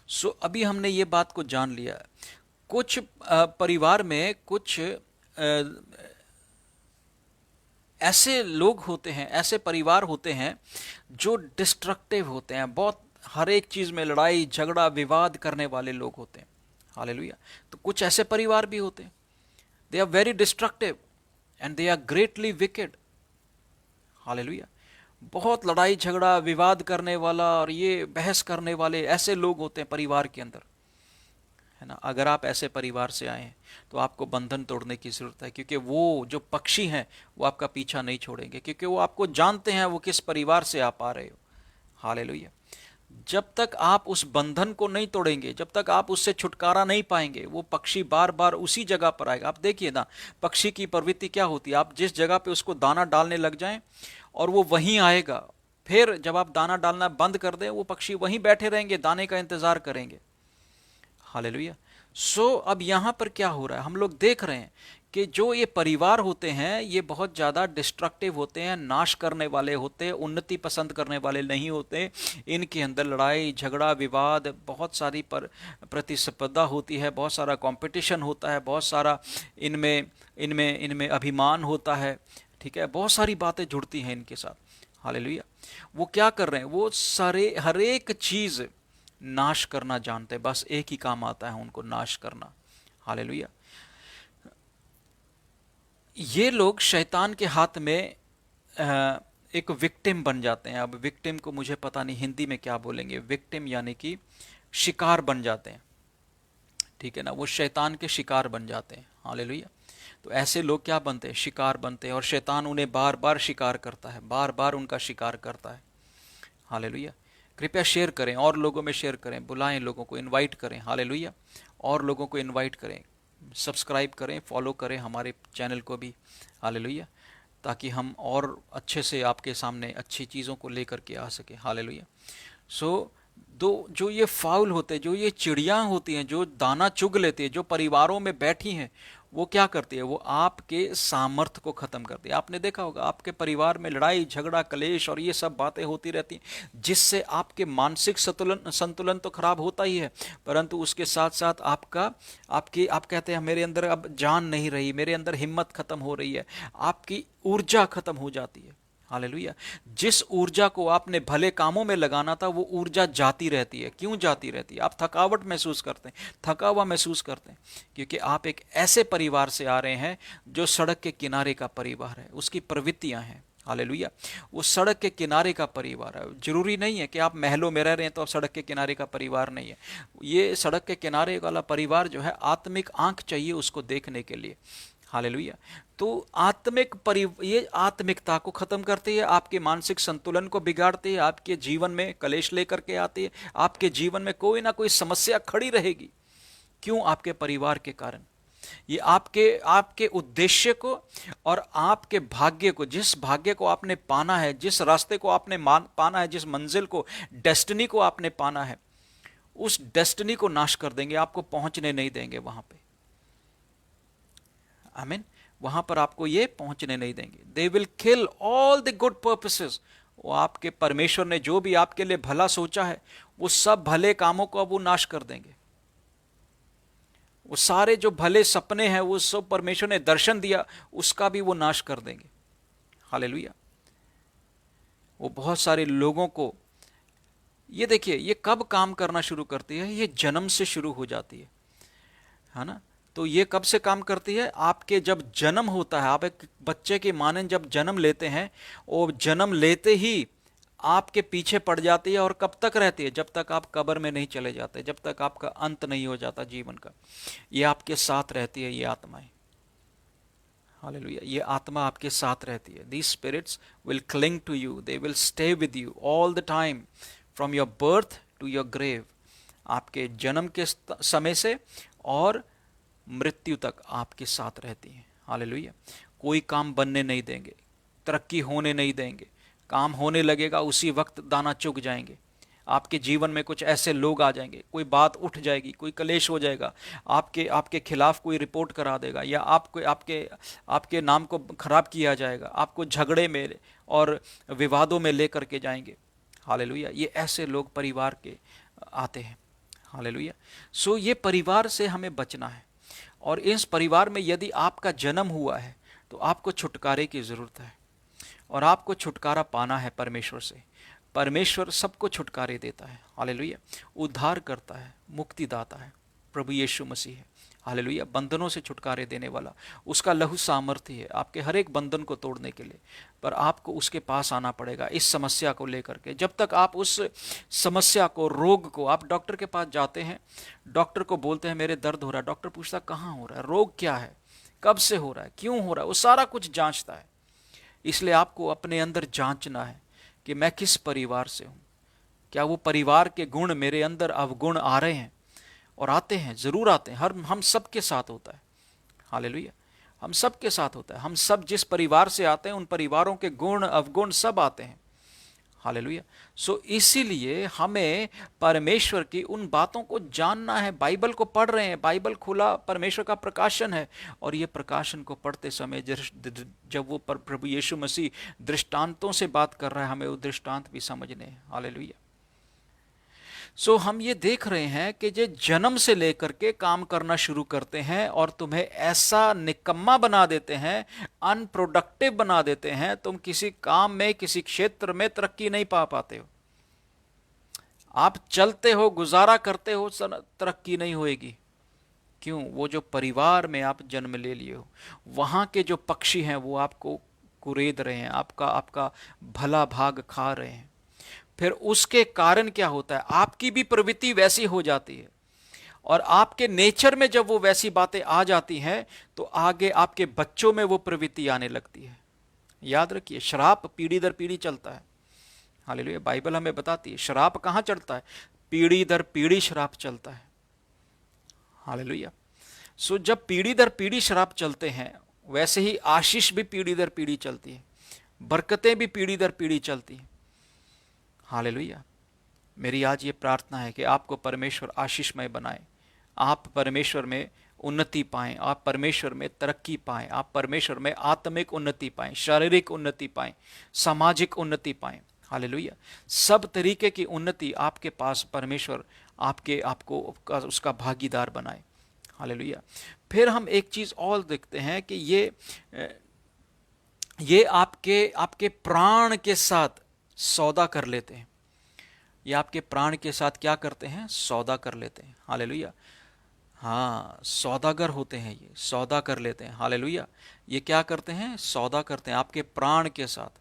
सो अभी हमने ये बात को जान लिया। कुछ परिवार में कुछ ऐसे लोग होते हैं, ऐसे परिवार होते हैं जो डिस्ट्रक्टिव होते हैं, बहुत हर एक चीज में लड़ाई झगड़ा विवाद करने वाले लोग होते हैं। हालेलुया। तो कुछ ऐसे परिवार भी होते हैं, they are very destructive and they are greatly wicked. Hallelujah. बहुत लड़ाई झगड़ा विवाद करने वाला और ये बहस करने वाले ऐसे लोग होते हैं परिवार के अंदर, है ना। अगर आप ऐसे परिवार से आए हैं तो आपको बंधन तोड़ने की जरूरत है, क्योंकि वो जो पक्षी हैं वो आपका पीछा नहीं छोड़ेंगे, क्योंकि वो आपको जानते हैं वो किस परिवार से आप आ रहे हो। हालेलुया। जब तक आप उस बंधन को नहीं तोड़ेंगे, जब तक आप उससे छुटकारा नहीं पाएंगे, वो पक्षी बार बार उसी जगह पर आएगा। आप देखिए ना, पक्षी की प्रवृत्ति क्या होती है, आप जिस जगह पे उसको दाना डालने लग जाएं और वो वहीं आएगा, फिर जब आप दाना डालना बंद कर दें वो पक्षी वहीं बैठे रहेंगे, दाने का इंतजार करेंगे। हालेलुया। सो अब यहां पर क्या हो रहा है, हम लोग देख रहे हैं कि जो ये परिवार होते हैं ये बहुत ज़्यादा डिस्ट्रक्टिव होते हैं, नाश करने वाले होते हैं, उन्नति पसंद करने वाले नहीं होते। इनके अंदर लड़ाई झगड़ा विवाद, बहुत सारी प्रतिस्पर्धा होती है, बहुत सारा कंपटीशन होता है, बहुत सारा इनमें इनमें इनमें अभिमान होता है। ठीक है, बहुत सारी बातें जुड़ती हैं इनके साथ। हालेलुया। वो क्या कर रहे हैं? वो सारे हर एक चीज़ नाश करना जानते हैं, बस एक ही काम आता है उनको, नाश करना। हालेलुया। ये लोग शैतान के हाथ में एक विक्टिम बन जाते हैं। अब विक्टिम को मुझे पता नहीं हिंदी में क्या बोलेंगे, विक्टिम यानी कि शिकार बन जाते हैं। ठीक है ना, वो शैतान के शिकार बन जाते हैं। हालेलुया। तो ऐसे लोग क्या बनते हैं? शिकार बनते हैं, और शैतान उन्हें बार बार शिकार करता है, बार बार उनका शिकार करता है। हालेलुया। कृपया शेयर करें, और लोगों में शेयर करें, बुलाएं लोगों को, इनवाइट करें। हालेलुया। और लोगों को इनवाइट करें, सब्सक्राइब करें, फॉलो करें हमारे चैनल को भी। हालेलुया। ताकि हम और अच्छे से आपके सामने अच्छी चीज़ों को लेकर के आ सके। हालेलुया। सो दो जो ये फाउल होते हैं, जो ये चिड़िया होती हैं, जो दाना चुग लेती है, जो परिवारों में बैठी हैं, वो क्या करती है? वो आपके सामर्थ्य को खत्म करती है। आपने देखा होगा आपके परिवार में लड़ाई झगड़ा कलेश और ये सब बातें होती रहती हैं, जिससे आपके मानसिक संतुलन संतुलन तो खराब होता ही है, परंतु उसके साथ साथ आप कहते हैं मेरे अंदर अब जान नहीं रही, मेरे अंदर हिम्मत खत्म हो रही है, आपकी ऊर्जा खत्म हो जाती है। हालेलुया। जिस ऊर्जा को आपने भले कामों में लगाना था, वो ऊर्जा जाती रहती है। क्यों जाती रहती है? आप थकावट महसूस करते हैं, थका हुआ महसूस करते हैं, क्योंकि आप एक ऐसे परिवार से आ रहे हैं जो सड़क के किनारे का परिवार है, उसकी प्रवृत्तियां हैं। हालेलुया। वो सड़क के किनारे का परिवार है। जरूरी नहीं है कि आप महलों में रह रहे हैं तो आप सड़क के किनारे का परिवार नहीं है। ये सड़क के किनारे वाला परिवार जो है, आत्मिक आंख चाहिए उसको देखने के लिए। हालेलुया। तो ये आत्मिकता को खत्म करती है, आपके मानसिक संतुलन को बिगाड़ती है, आपके जीवन में कलेश लेकर के आती है, आपके जीवन में कोई ना कोई समस्या खड़ी रहेगी। क्यों? आपके परिवार के कारण। ये आपके आपके उद्देश्य को और आपके भाग्य को, जिस भाग्य को आपने पाना है, जिस रास्ते को आपने पाना है, जिस मंजिल को, डेस्टिनी को आपने पाना है, उस डेस्टिनी को नाश कर देंगे, आपको पहुंचने नहीं देंगे वहां पे। आमीन। वहां पर आपको ये पहुंचने नहीं देंगे। They will kill all the good purposes. वो आपके परमेश्वर ने जो भी आपके लिए भला सोचा है, वो सब भले कामों को अब वो नाश कर देंगे। वो सारे जो भले सपने हैं, वो सब परमेश्वर ने दर्शन दिया, उसका भी वो नाश कर देंगे। हालेलुया। वो बहुत सारे लोगों को, ये देखिए, ये कब काम करना शुरू करती है? ये जन्म से शुरू हो जाती है ना? तो ये कब से काम करती है? आपके जब जन्म होता है, आप एक बच्चे के माने जब जन्म लेते हैं, और जन्म लेते ही आपके पीछे पड़ जाती है। और कब तक रहती है? जब तक आप कब्र में नहीं चले जाते, जब तक आपका अंत नहीं हो जाता जीवन का। ये आपके साथ रहती है, ये आत्माएं। हालेलुया। ये आत्मा आपके साथ रहती है। These spirits will cling to you, they will stay with you all the time, from your birth to your grave। आपके जन्म के समय से और मृत्यु तक आपके साथ रहती हैं। हालेलुया। कोई काम बनने नहीं देंगे, तरक्की होने नहीं देंगे। काम होने लगेगा, उसी वक्त दाना चुग जाएंगे। आपके जीवन में कुछ ऐसे लोग आ जाएंगे, कोई बात उठ जाएगी, कोई कलेश हो जाएगा, आपके आपके खिलाफ कोई रिपोर्ट करा देगा, या आपको आपके आपके नाम को खराब किया जाएगा, आपको झगड़े में और विवादों में लेकर के जाएंगे। हालेलुया। ये ऐसे लोग परिवार के आते हैं। हालेलुया। सो ये परिवार से हमें बचना है। और इस परिवार में यदि आपका जन्म हुआ है, तो आपको छुटकारे की जरूरत है, और आपको छुटकारा पाना है परमेश्वर से। परमेश्वर सबको छुटकारे देता है। हालेलुया। उद्धार करता है, मुक्तिदाता है, प्रभु यीशु मसीह है। हालेलुया। बंधनों से छुटकारे देने वाला, उसका लहू सामर्थ्य है आपके हर एक बंधन को तोड़ने के लिए। पर आपको उसके पास आना पड़ेगा इस समस्या को लेकर के। जब तक आप उस समस्या को, रोग को, आप डॉक्टर के पास जाते हैं, डॉक्टर को बोलते हैं मेरे दर्द हो रहा है, डॉक्टर पूछता कहाँ हो रहा है, रोग क्या है, कब से हो रहा है, क्यों हो रहा है, वो सारा कुछ जांचता है। इसलिए आपको अपने अंदर जांचना है कि मैं किस परिवार से हूं। क्या वो परिवार के गुण मेरे अंदर अवगुण आ रहे हैं? और आते हैं, जरूर आते हैं। हम सब के साथ होता है। हालेलुया। हम सब के साथ होता है। हम सब जिस परिवार से आते हैं, उन परिवारों के गुण अवगुण सब आते हैं। हालेलुया। सो इसीलिए हमें परमेश्वर की उन बातों को जानना है। बाइबल को पढ़ रहे हैं, बाइबल खुला परमेश्वर का प्रकाशन है, और ये प्रकाशन को पढ़ते समय जब वो प्रभु यीशु मसीह दृष्टांतों से बात कर रहा है, हमें वो दृष्टांत भी समझने हैं। हालेलुया। सो हम ये देख रहे हैं कि जो जन्म से लेकर के काम करना शुरू करते हैं, और तुम्हें ऐसा निकम्मा बना देते हैं, अनप्रोडक्टिव बना देते हैं, तुम किसी काम में, किसी क्षेत्र में तरक्की नहीं पा पाते हो। आप चलते हो, गुजारा करते हो, तरक्की नहीं होएगी। क्यों? वो जो परिवार में आप जन्म ले लिए हो, वहां के जो पक्षी हैं वो आपको कुरेद रहे हैं, आपका आपका भला भाग खा रहे हैं। फिर उसके कारण क्या होता है? आपकी भी प्रवृत्ति वैसी हो जाती है, और आपके नेचर में जब वो वैसी बातें आ जाती हैं, तो आगे आपके बच्चों में वो प्रवृत्ति आने लगती है। याद रखिए, श्राप पीढ़ी दर पीढ़ी चलता है। हालेलुया। बाइबल हमें बताती है श्राप कहाँ चढ़ता है, पीढ़ी दर पीढ़ी श्राप चलता है। हालेलुया। सो जब पीढ़ी दर पीढ़ी श्राप चलते हैं, वैसे ही आशीष भी पीढ़ी दर पीढ़ी चलती है, बरकतें भी पीढ़ी दर पीढ़ी चलती हैं। हालेलुया। मेरी आज ये प्रार्थना है कि आपको परमेश्वर आशीषमय बनाए, आप परमेश्वर में उन्नति पाएं, आप परमेश्वर में तरक्की पाएं, आप परमेश्वर में आत्मिक उन्नति पाएं, शारीरिक उन्नति पाएं, सामाजिक उन्नति पाएं। हालेलुया। सब तरीके की उन्नति आपके पास परमेश्वर आपको उसका भागीदार बनाए। हालेलुया। फिर हम एक चीज और देखते हैं कि ये आपके प्राण के साथ सौदा कर लेते हैं। ये आपके प्राण के साथ क्या करते हैं, सौदा कर लेते हैं। हालेलुया। हाँ, सौदागर होते हैं, ये सौदा कर लेते हैं। हालेलुया। ये क्या करते हैं, सौदा करते हैं आपके प्राण के साथ,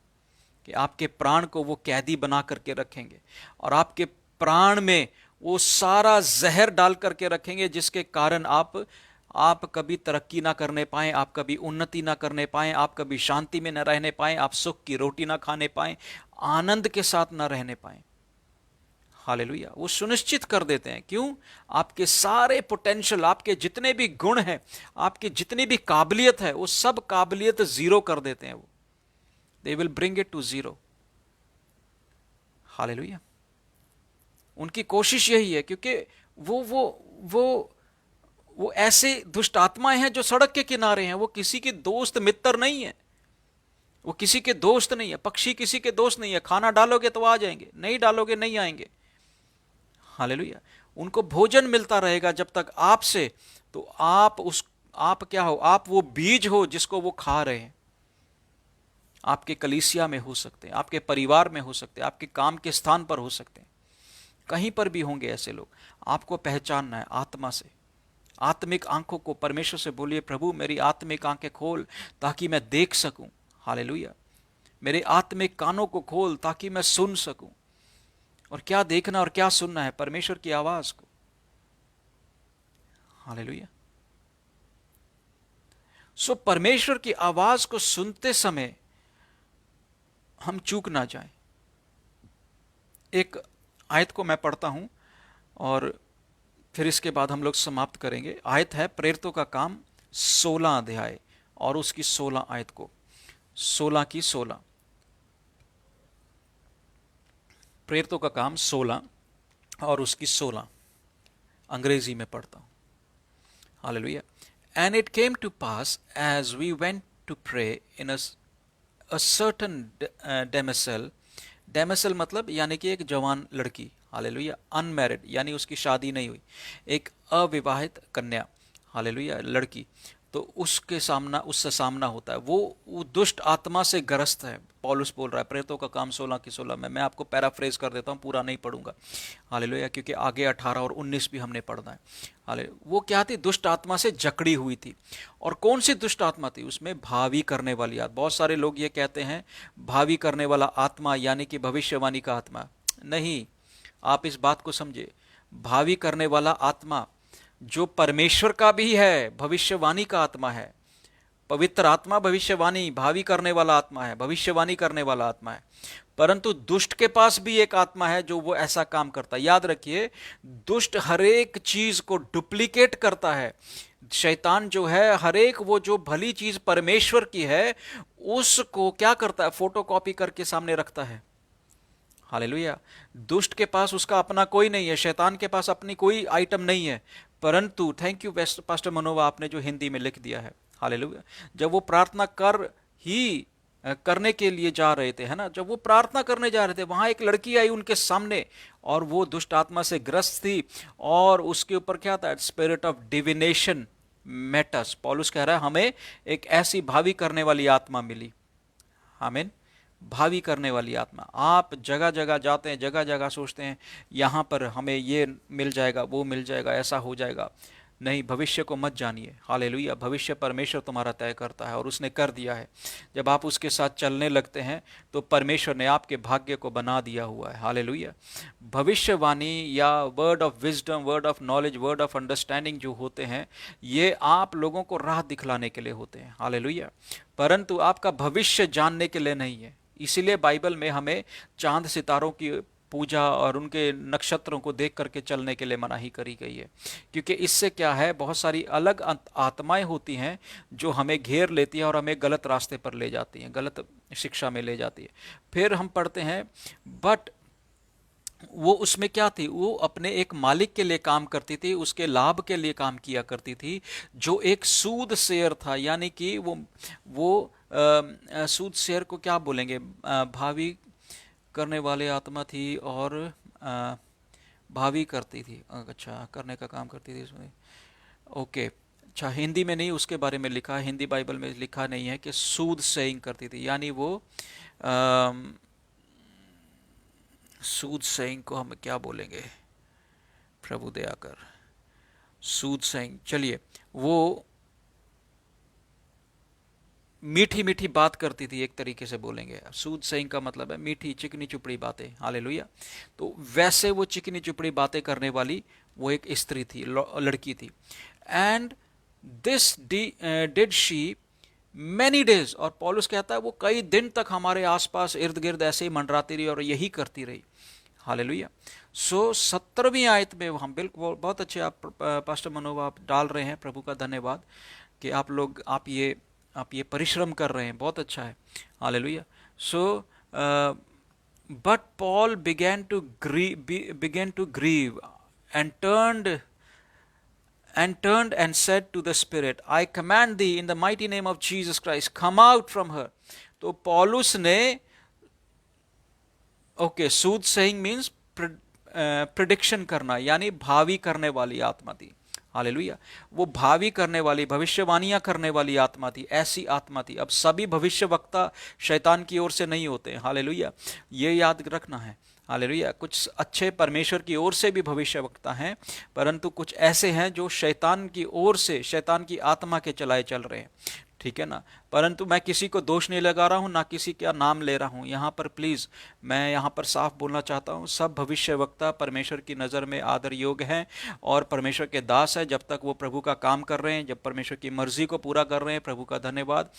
कि आपके प्राण को वो कैदी बना करके रखेंगे और आपके प्राण में वो सारा जहर डाल करके रखेंगे, जिसके कारण आप कभी तरक्की ना करने पाएं, आप कभी उन्नति ना करने पाएं, आप कभी शांति में ना रहने पाएं, आप सुख की रोटी ना खाने पाएं, आनंद के साथ ना रहने पाएं। हालेलुया। वो सुनिश्चित कर देते हैं। क्यों? आपके सारे पोटेंशियल, आपके जितने भी गुण हैं, आपकी जितनी भी काबिलियत है, वो सब काबिलियत जीरो कर देते हैं। वो they will bring it to zero. Hallelujah. उनकी कोशिश यही है, क्योंकि वो ऐसे दुष्ट आत्माएं हैं जो सड़क के किनारे हैं। वो किसी के दोस्त मित्र नहीं है, वो किसी के दोस्त नहीं है। पक्षी किसी के दोस्त नहीं है। खाना डालोगे तो आ जाएंगे, नहीं डालोगे नहीं आएंगे। हालेलुया। उनको भोजन मिलता रहेगा जब तक आपसे, तो आप क्या हो, आप वो बीज हो जिसको वो खा रहे हैं। आपके कलीसिया में हो सकते हैं, आपके परिवार में हो सकते हैं, आपके काम के स्थान पर हो सकते हैं, कहीं पर भी होंगे ऐसे लोग। आपको पहचानना है आत्मा से, आत्मिक आंखों को परमेश्वर से बोलिए, प्रभु मेरी आत्मिक आंखें खोल ताकि मैं देख सकूं। हालेलुया। मेरे आत्मिक कानों को खोल ताकि मैं सुन सकूं। और क्या देखना और क्या सुनना है, परमेश्वर की आवाज को। हालेलुया। सो परमेश्वर की आवाज को सुनते समय हम चूक ना जाएं। एक आयत को मैं पढ़ता हूं और फिर इसके बाद हम लोग समाप्त करेंगे। आयत है प्रेरितों का काम 16 अध्याय और उसकी 16 आयत को, 16 की 16। प्रेरितों का काम 16 और उसकी 16, अंग्रेजी में पढ़ता हूं। Hallelujah. And it came to pass as we went to pray in a certain damsel. Damsel मतलब यानी कि एक जवान लड़की। हालेलुया। अनमैरिड यानी उसकी शादी नहीं हुई, एक अविवाहित कन्या। हालेलुया। लड़की, तो उससे सामना होता है। वो दुष्ट आत्मा से ग्रस्त है। पौलुस बोल रहा है प्रेरितों का काम 16 की 16 में। मैं आपको पैराफ्रेज कर देता हूँ, पूरा नहीं पढ़ूंगा। हालेलुया। क्योंकि आगे 18 और 19 भी हमने पढ़ना है। हालेलुया। वो क्या थी, दुष्ट आत्मा से जकड़ी हुई थी। और कौन सी दुष्ट आत्मा थी, उसमें भावी करने वाली आत्मा। बहुत सारे लोग ये कहते हैं भावी करने वाला आत्मा यानी कि भविष्यवाणी का आत्मा। नहीं, आप इस बात को समझे, भावी करने वाला आत्मा जो परमेश्वर का भी है, भविष्यवाणी का आत्मा है। पवित्र आत्मा भविष्यवाणी, भावी करने वाला आत्मा है, भविष्यवाणी करने वाला आत्मा है। परंतु दुष्ट के पास भी एक आत्मा है जो वो ऐसा काम करता है। याद रखिए, दुष्ट हरेक चीज को डुप्लीकेट करता है। शैतान जो है, हरेक वो जो भली चीज परमेश्वर की है उसको क्या करता है, फोटोकॉपी करके सामने रखता है। हालेलुया। दुष्ट के पास उसका अपना कोई नहीं है, शैतान के पास अपनी कोई आइटम नहीं है। परंतु थैंक यू पास्टर मनोवा, आपने जो हिंदी में लिख दिया है। हालेलुया। जब वो प्रार्थना करने के लिए जा रहे थे, है ना, जब वो प्रार्थना करने जा रहे थे, वहां एक लड़की आई उनके सामने और वो दुष्ट आत्मा से ग्रस्त थी और उसके ऊपर क्या था, स्पिरिट ऑफ डिविनेशन मेटस। पौलुस कह रहा है हमें एक ऐसी भावी करने वाली आत्मा मिली। आमीन। भावी करने वाली आत्मा। आप जगह जगह जाते हैं, जगह जगह सोचते हैं यहां पर हमें ये मिल जाएगा, वो मिल जाएगा, ऐसा हो जाएगा। नहीं, भविष्य को मत जानिए। हालेलुया। भविष्य परमेश्वर तुम्हारा तय करता है और उसने कर दिया है। जब आप उसके साथ चलने लगते हैं तो परमेश्वर ने आपके भाग्य को बना दिया हुआ है। हालेलुया। भविष्यवाणी या word of wisdom, word of knowledge, word of understanding जो होते हैं, ये आप लोगों को राह दिखलाने के लिए होते हैं। हालेलुया। परंतु आपका भविष्य जानने के लिए नहीं है। इसीलिए बाइबल में हमें चांद सितारों की पूजा और उनके नक्षत्रों को देख करके चलने के लिए मनाही करी गई है, क्योंकि इससे क्या है, बहुत सारी अलग आत्माएं होती हैं जो हमें घेर लेती हैं और हमें गलत रास्ते पर ले जाती हैं, गलत शिक्षा में ले जाती है। फिर हम पढ़ते हैं, बट वो उसमें क्या थी, वो अपने एक मालिक के लिए काम करती थी, उसके लाभ के लिए काम किया करती थी, जो एक सूद शेयर था। यानी कि वो सूद शेयर को क्या बोलेंगे, भावी करने वाले आत्मा थी और अ, भावी करती थी, अच्छा करने का काम करती थी इसमें। ओके, अच्छा हिंदी में नहीं उसके बारे में लिखा, हिंदी बाइबल में लिखा नहीं है कि सूद सेइंग करती थी, यानी वो सूद सेइंग को हम क्या बोलेंगे, प्रभु दया कर, सूद सेइंग, चलिए वो मीठी मीठी बात करती थी, एक तरीके से बोलेंगे। सूद सेइंग का मतलब है मीठी चिकनी चुपड़ी बातें, हालेलुया। तो वैसे वो चिकनी चुपड़ी बातें करने वाली वो एक स्त्री थी, लड़की थी। And this did she many days, और पौलुस कहता है वो कई दिन तक हमारे आसपास इर्द गिर्द ऐसे ही मंडराती रही और यही करती रही, हालेलुया। सो 17वीं आयत में हम बिल्कुल, बहुत अच्छे आप पास्टर मनोज आप डाल रहे हैं, प्रभु का धन्यवाद कि आप लोग आप ये परिश्रम कर रहे हैं, बहुत अच्छा है, hallelujah. So but Paul began to grieve and turned and said to the spirit, I command thee in the mighty name of Jesus Christ, come out from her. तो पौलुस ने, ओके, सूद सेइंग मीन्स प्रिडिक्शन करना, यानी भावी करने वाली आत्मा थी, हालेलुया। वो भावी करने वाली, भविष्यवाणियां करने वाली आत्मा थी, ऐसी आत्मा थी। अब सभी भविष्यवक्ता शैतान की ओर से नहीं होते, हालेलुया, ये याद रखना है, हालेलुया। कुछ अच्छे परमेश्वर की ओर से भी भविष्यवक्ता हैं, परंतु कुछ ऐसे हैं जो शैतान की ओर से, शैतान की आत्मा के चलाए चल रहे हैं, ठीक है ना। परंतु मैं किसी को दोष नहीं लगा रहा हूं, ना किसी का नाम ले रहा हूं यहां पर, प्लीज मैं यहां पर साफ बोलना चाहता हूं, सब भविष्यवक्ता परमेश्वर की नज़र में आदर योग्य हैं और परमेश्वर के दास है, जब तक वो प्रभु का काम कर रहे हैं, जब परमेश्वर की मर्जी को पूरा कर रहे हैं, प्रभु का धन्यवाद।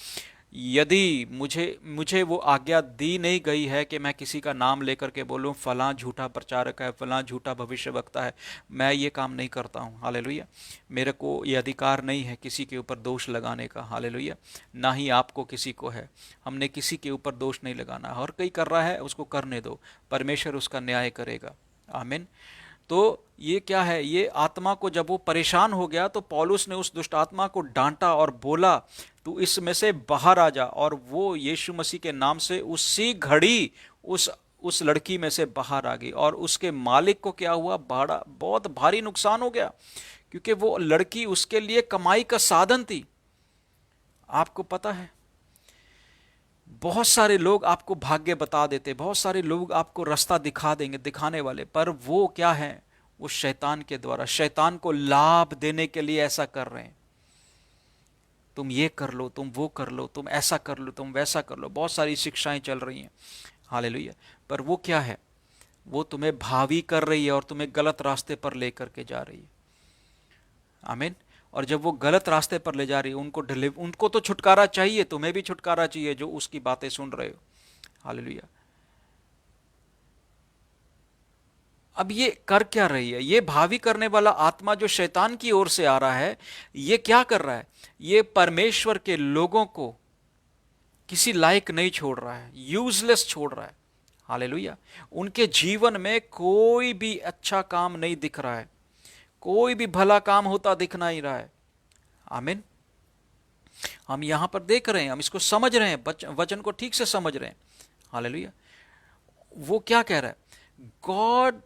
यदि मुझे वो आज्ञा दी नहीं गई है कि मैं किसी का नाम लेकर के बोलूं फलां झूठा प्रचारक है, फलां झूठा भविष्यवक्ता है, मैं ये काम नहीं करता हूं, हालेलुया। मेरे को ये अधिकार नहीं है किसी के ऊपर दोष लगाने का, हालेलुया, ना ही आपको किसी को है। हमने किसी के ऊपर दोष नहीं लगाना, हर कोई कर रहा है उसको करने दो, परमेश्वर उसका न्याय करेगा, आमीन। तो ये क्या है, ये आत्मा को जब वो परेशान हो गया तो पौलुस ने उस दुष्ट आत्मा को डांटा और बोला तू इसमें से बाहर आ जा, और वो यीशु मसीह के नाम से उसी घड़ी उस लड़की में से बाहर आ गई। और उसके मालिक को क्या हुआ, बड़ा बहुत भारी नुकसान हो गया, क्योंकि वो लड़की उसके लिए कमाई का साधन थी। आपको पता है बहुत सारे लोग आपको भाग्य बता देते, बहुत सारे लोग आपको रास्ता दिखा देंगे, दिखाने वाले, पर वो क्या है, वो शैतान के द्वारा, शैतान को लाभ देने के लिए ऐसा कर रहे हैं। तुम ये कर लो, तुम वो कर लो, तुम ऐसा कर लो, तुम वैसा कर लो, बहुत सारी शिक्षाएं चल रही हैं, हालेलुया। पर वो क्या है, वो तुम्हें भावी कर रही है और तुम्हें गलत रास्ते पर लेकर के जा रही है, आमीन। और जब वो गलत रास्ते पर ले जा रही है, उनको तो छुटकारा चाहिए, तुम्हें भी छुटकारा चाहिए जो उसकी बातें सुन रहे हो, हालेलुया। अब ये कर क्या रही है, ये भावी करने वाला आत्मा जो शैतान की ओर से आ रहा है, ये क्या कर रहा है, ये परमेश्वर के लोगों को किसी लायक नहीं छोड़ रहा है, यूजलेस छोड़ रहा है, हालेलुया। उनके जीवन में कोई भी अच्छा काम नहीं दिख रहा है, कोई भी भला काम होता दिख नहीं रहा है, आमीन। हम यहां पर देख रहे हैं, हम इसको समझ रहे हैं, वचन को ठीक से समझ रहे हैं, हालेलुया। वो क्या कह रहा है, God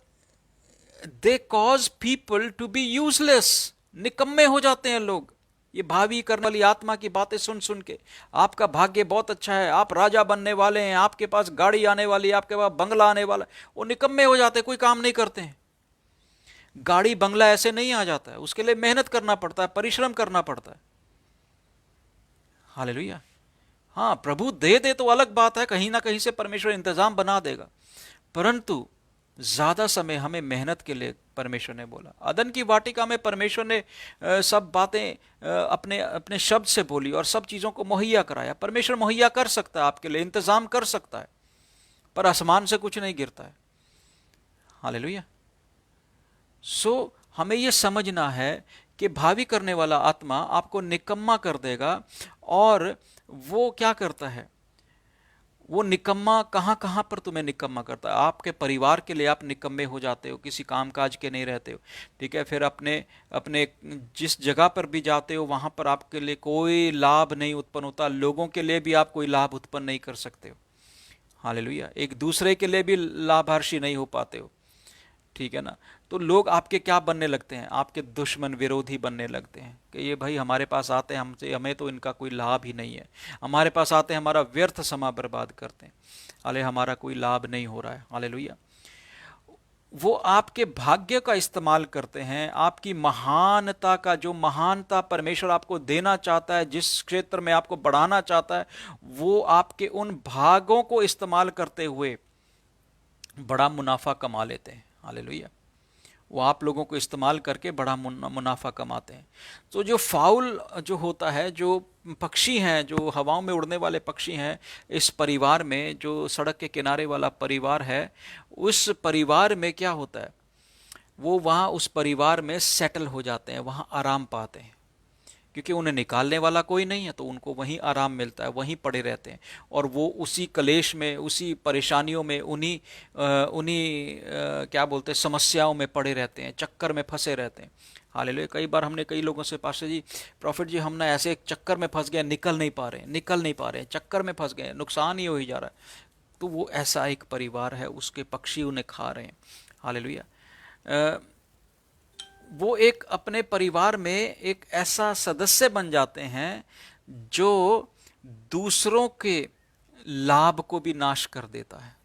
they cause people to be useless, निकम्मे हो जाते हैं लोग ये भावी करने वाली आत्मा की बातें सुन सुन के। आपका भाग्य बहुत अच्छा है, आप राजा बनने वाले हैं, आपके पास गाड़ी आने वाली है, आपके पास बंगला आने वाला है, वो निकम्मे हो जाते हैं, कोई काम नहीं करते हैं। गाड़ी बंगला ऐसे नहीं आ जाता है, उसके लिए मेहनत करना पड़ता है, परिश्रम करना पड़ता है, हालेलुया। हाँ, प्रभु दे दे तो अलग बात है, कहीं ना कहीं से परमेश्वर इंतजाम बना देगा, परंतु ज्यादा समय हमें मेहनत के लिए परमेश्वर ने बोला। अदन की वाटिका में परमेश्वर ने सब बातें अपने शब्द से बोली और सब चीजों को मुहैया कराया। परमेश्वर मुहैया कर सकता है, आपके लिए इंतजाम कर सकता है, पर आसमान से कुछ नहीं गिरता है। हालेलुया। सो हमें यह समझना है कि भावी करने वाला आत्मा आपको निकम्मा कर देगा। और वो क्या करता है, वो निकम्मा कहाँ कहाँ पर तुम्हें निकम्मा करता है। आपके परिवार के लिए आप निकम्मे हो जाते हो, किसी कामकाज के नहीं रहते हो, ठीक है। फिर अपने अपने जिस जगह पर भी जाते हो वहाँ पर आपके लिए कोई लाभ नहीं उत्पन्न होता, लोगों के लिए भी आप कोई लाभ उत्पन्न नहीं कर सकते हो। हालेलुया। एक दूसरे के लिए भी लाभार्शी नहीं हो पाते हो, ठीक है ना। तो लोग आपके क्या बनने लगते हैं, आपके दुश्मन विरोधी बनने लगते हैं कि ये भाई हमारे पास आते हैं, हमसे हमें तो इनका कोई लाभ ही नहीं है। हमारे पास आते हैं, हमारा व्यर्थ समय बर्बाद करते हैं, हाले हमारा कोई लाभ नहीं हो रहा है। हालेलुया। वो आपके भाग्य का इस्तेमाल करते हैं, आपकी महानता का, जो महानता परमेश्वर आपको देना चाहता है, जिस क्षेत्र में आपको बढ़ाना चाहता है, वो आपके उन भागों को इस्तेमाल करते हुए बड़ा मुनाफा कमा लेते हैं। हालेलुया। वो आप लोगों को इस्तेमाल करके बड़ा मुनाफा कमाते हैं। तो जो फाउल जो होता है, जो पक्षी हैं, जो हवाओं में उड़ने वाले पक्षी हैं, इस परिवार में जो सड़क के किनारे वाला परिवार है, उस परिवार में क्या होता है, वो वहाँ उस परिवार में सेटल हो जाते हैं, वहाँ आराम पाते हैं, क्योंकि उन्हें निकालने वाला कोई नहीं है, तो उनको वहीं आराम मिलता है, वहीं पड़े रहते हैं। और वो उसी कलेश में, उसी परेशानियों में, उन्हीं क्या बोलते हैं, समस्याओं में पड़े रहते हैं, चक्कर में फंसे रहते हैं। हालेलुया। कई बार हमने कई लोगों से, पास्टर जी, प्रॉफिट जी, हम ना ऐसे एक चक्कर में फंस गए, निकल नहीं पा रहे, निकल नहीं पा रहे, चक्कर में फंस गए, नुकसान ही हो ही जा रहा है। तो वो ऐसा एक परिवार है, उसके पक्षी उन्हें खा रहे हैं। हालेलुया। वो एक अपने परिवार में एक ऐसा सदस्य बन जाते हैं जो दूसरों के लाभ को भी नाश कर देता है।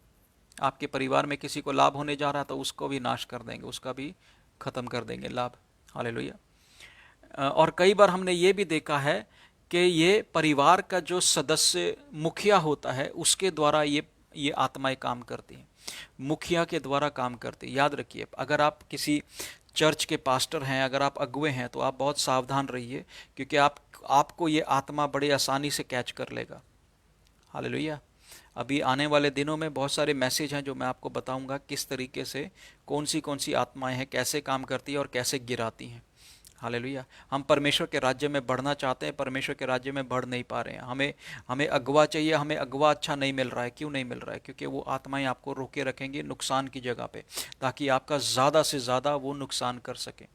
आपके परिवार में किसी को लाभ होने जा रहा है तो उसको भी नाश कर देंगे, उसका भी खत्म कर देंगे लाभ। हालेलुया। और कई बार हमने ये भी देखा है कि ये परिवार का जो सदस्य मुखिया होता है, उसके द्वारा ये आत्माएं काम करती हैं, मुखिया के द्वारा काम करती है। याद रखिए, अगर आप किसी चर्च के पास्टर हैं, अगर आप अगुए हैं, तो आप बहुत सावधान रहिए, क्योंकि आपको ये आत्मा बड़े आसानी से कैच कर लेगा। हालेलुया। अभी आने वाले दिनों में बहुत सारे मैसेज हैं जो मैं आपको बताऊंगा, किस तरीके से कौन सी आत्माएं हैं, कैसे काम करती है और कैसे गिराती हैं। हालेलुया। हम परमेश्वर के राज्य में बढ़ना चाहते हैं, परमेश्वर के राज्य में बढ़ नहीं पा रहे हैं। हमें अगवा चाहिए, हमें अगवा अच्छा नहीं मिल रहा है। क्यों नहीं मिल रहा है? क्योंकि वो आत्माएं आपको रोके रखेंगे नुकसान की जगह पे, ताकि आपका ज़्यादा से ज़्यादा वो नुकसान कर सके।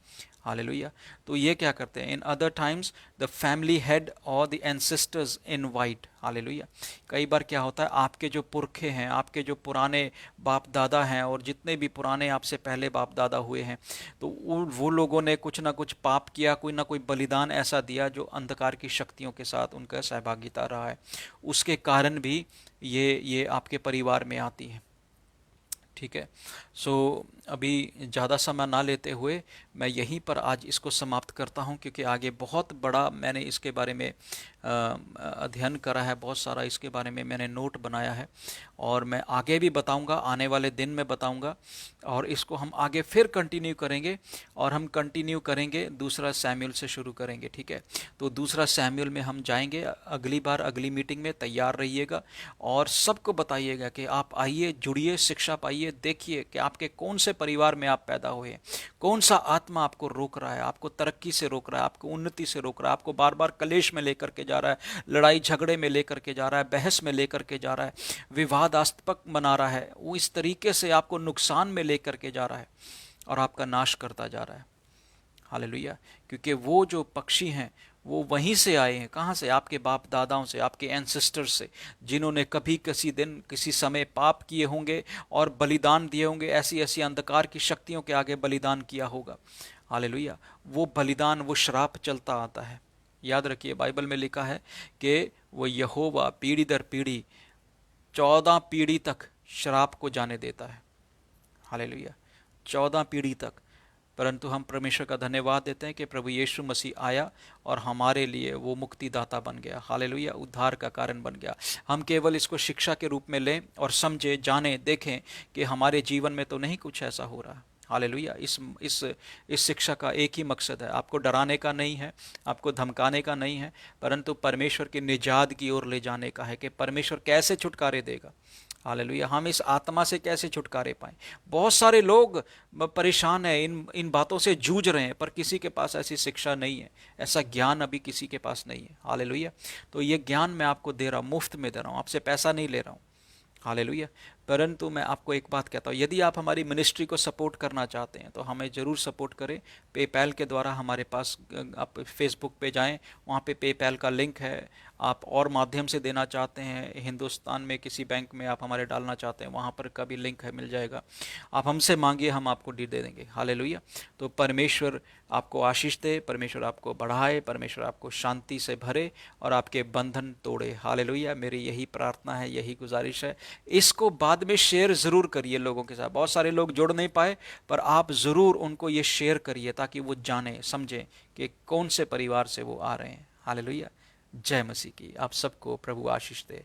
हालेलुया। तो ये क्या करते हैं, in other times the family head और द एंसेस्टर्स इनवाइट। हालेलुया। कई बार क्या होता है, आपके जो पुरखे हैं, आपके जो पुराने बाप दादा हैं, और जितने भी पुराने आपसे पहले बाप दादा हुए हैं, तो वो लोगों ने कुछ ना कुछ पाप किया, कोई ना कोई बलिदान ऐसा दिया जो अंधकार की शक्तियों के साथ उनका सहभागिता रहा है। उसके कारण भी ये आपके परिवार में आती है। ठीक है। सो अभी ज़्यादा समय ना लेते हुए मैं यहीं पर आज इसको समाप्त करता हूं, क्योंकि आगे बहुत बड़ा मैंने इसके बारे में अध्ययन करा है, बहुत सारा इसके बारे में मैंने नोट बनाया है, और मैं आगे भी बताऊंगा, आने वाले दिन में बताऊंगा, और इसको हम आगे फिर कंटिन्यू करेंगे। और हम कंटिन्यू करेंगे, दूसरा सैमुएल से शुरू करेंगे। ठीक है। तो दूसरा सैमुएल में हम जाएंगे अगली बार, अगली मीटिंग में। तैयार रहिएगा और सबको बताइएगा कि आप आइए, जुड़िए, शिक्षा पाइए, देखिए कि आपके कौन से परिवार में आप पैदा हुए हैं, कौन सा आत्मा आपको रोक रहा है, आपको तरक्की से रोक रहा है, आपको उन्नति से रोक रहा है, आपको बार बार कलेश में लेकर के जा रहा है, लड़ाई झगड़े में लेकर के जा रहा है, बहस में लेकर के जा रहा है, विवादास्पद बना रहा है, वो इस तरीके से आपको नुकसान में लेकर के जा रहा है और आपका नाश करता जा रहा है। हालेलुया। क्योंकि वो जो पक्षी हैं वो वहीं से आए हैं। कहाँ से? आपके बाप दादाओं से, आपके एंसेस्टर्स से, जिन्होंने कभी किसी दिन किसी समय पाप किए होंगे और बलिदान दिए होंगे, ऐसी ऐसी अंधकार की शक्तियों के आगे बलिदान किया होगा। हालेलुया। वो बलिदान, वो श्राप चलता आता है। याद रखिए, बाइबल में लिखा है कि वो यहोवा पीढ़ी दर पीढ़ी 14 पीढ़ी तक श्राप को जाने देता है। हालेलुया। 14 पीढ़ी तक। परंतु हम परमेश्वर का धन्यवाद देते हैं कि प्रभु यीशु मसीह आया और हमारे लिए वो मुक्तिदाता बन गया। हालेलुया। उद्धार का कारण बन गया। हम केवल इसको शिक्षा के रूप में लें और समझें, जानें, देखें कि हमारे जीवन में तो नहीं कुछ ऐसा हो रहा। हालेलुया। इस शिक्षा का एक ही मकसद है, आपको डराने का नहीं है, आपको धमकाने का नहीं है, परंतु परमेश्वर के निजात की ओर ले जाने का है, कि परमेश्वर कैसे छुटकारे देगा। हालेलुया। हम इस आत्मा से कैसे छुटकारे पाएं? बहुत सारे लोग परेशान हैं, इन इन बातों से जूझ रहे हैं, पर किसी के पास ऐसी शिक्षा नहीं है, ऐसा ज्ञान अभी किसी के पास नहीं है। हालेलुया। तो ये ज्ञान मैं आपको दे रहा हूँ, मुफ्त में दे रहा हूँ, आपसे पैसा नहीं ले रहा हूँ। हालेलुया। परंतु मैं आपको एक बात कहता हूँ, यदि आप हमारी मिनिस्ट्री को सपोर्ट करना चाहते हैं तो हमें ज़रूर सपोर्ट करें। पेपैल के द्वारा हमारे पास, आप फेसबुक पे जाएं, वहाँ पे पेपैल का लिंक है। आप और माध्यम से देना चाहते हैं, हिंदुस्तान में किसी बैंक में आप हमारे डालना चाहते हैं, वहाँ पर का भी लिंक है, मिल जाएगा। आप हमसे मांगिए, हम आपको दे देंगे। हालेलुया। तो परमेश्वर आपको आशीष दे, परमेश्वर आपको बढ़ाए, परमेश्वर आपको शांति से भरे और आपके बंधन तोड़े। हालेलुया। मेरी यही प्रार्थना है, यही गुजारिश है। इसको बाद में शेयर ज़रूर करिए लोगों के साथ। बहुत सारे लोग जुड़ नहीं पाए, पर आप ज़रूर उनको ये शेयर करिए ताकि वो जाने समझें कि कौन से परिवार से वो आ रहे हैं। हालेलुया। जय मसीह की। आप सबको प्रभु आशीष दे।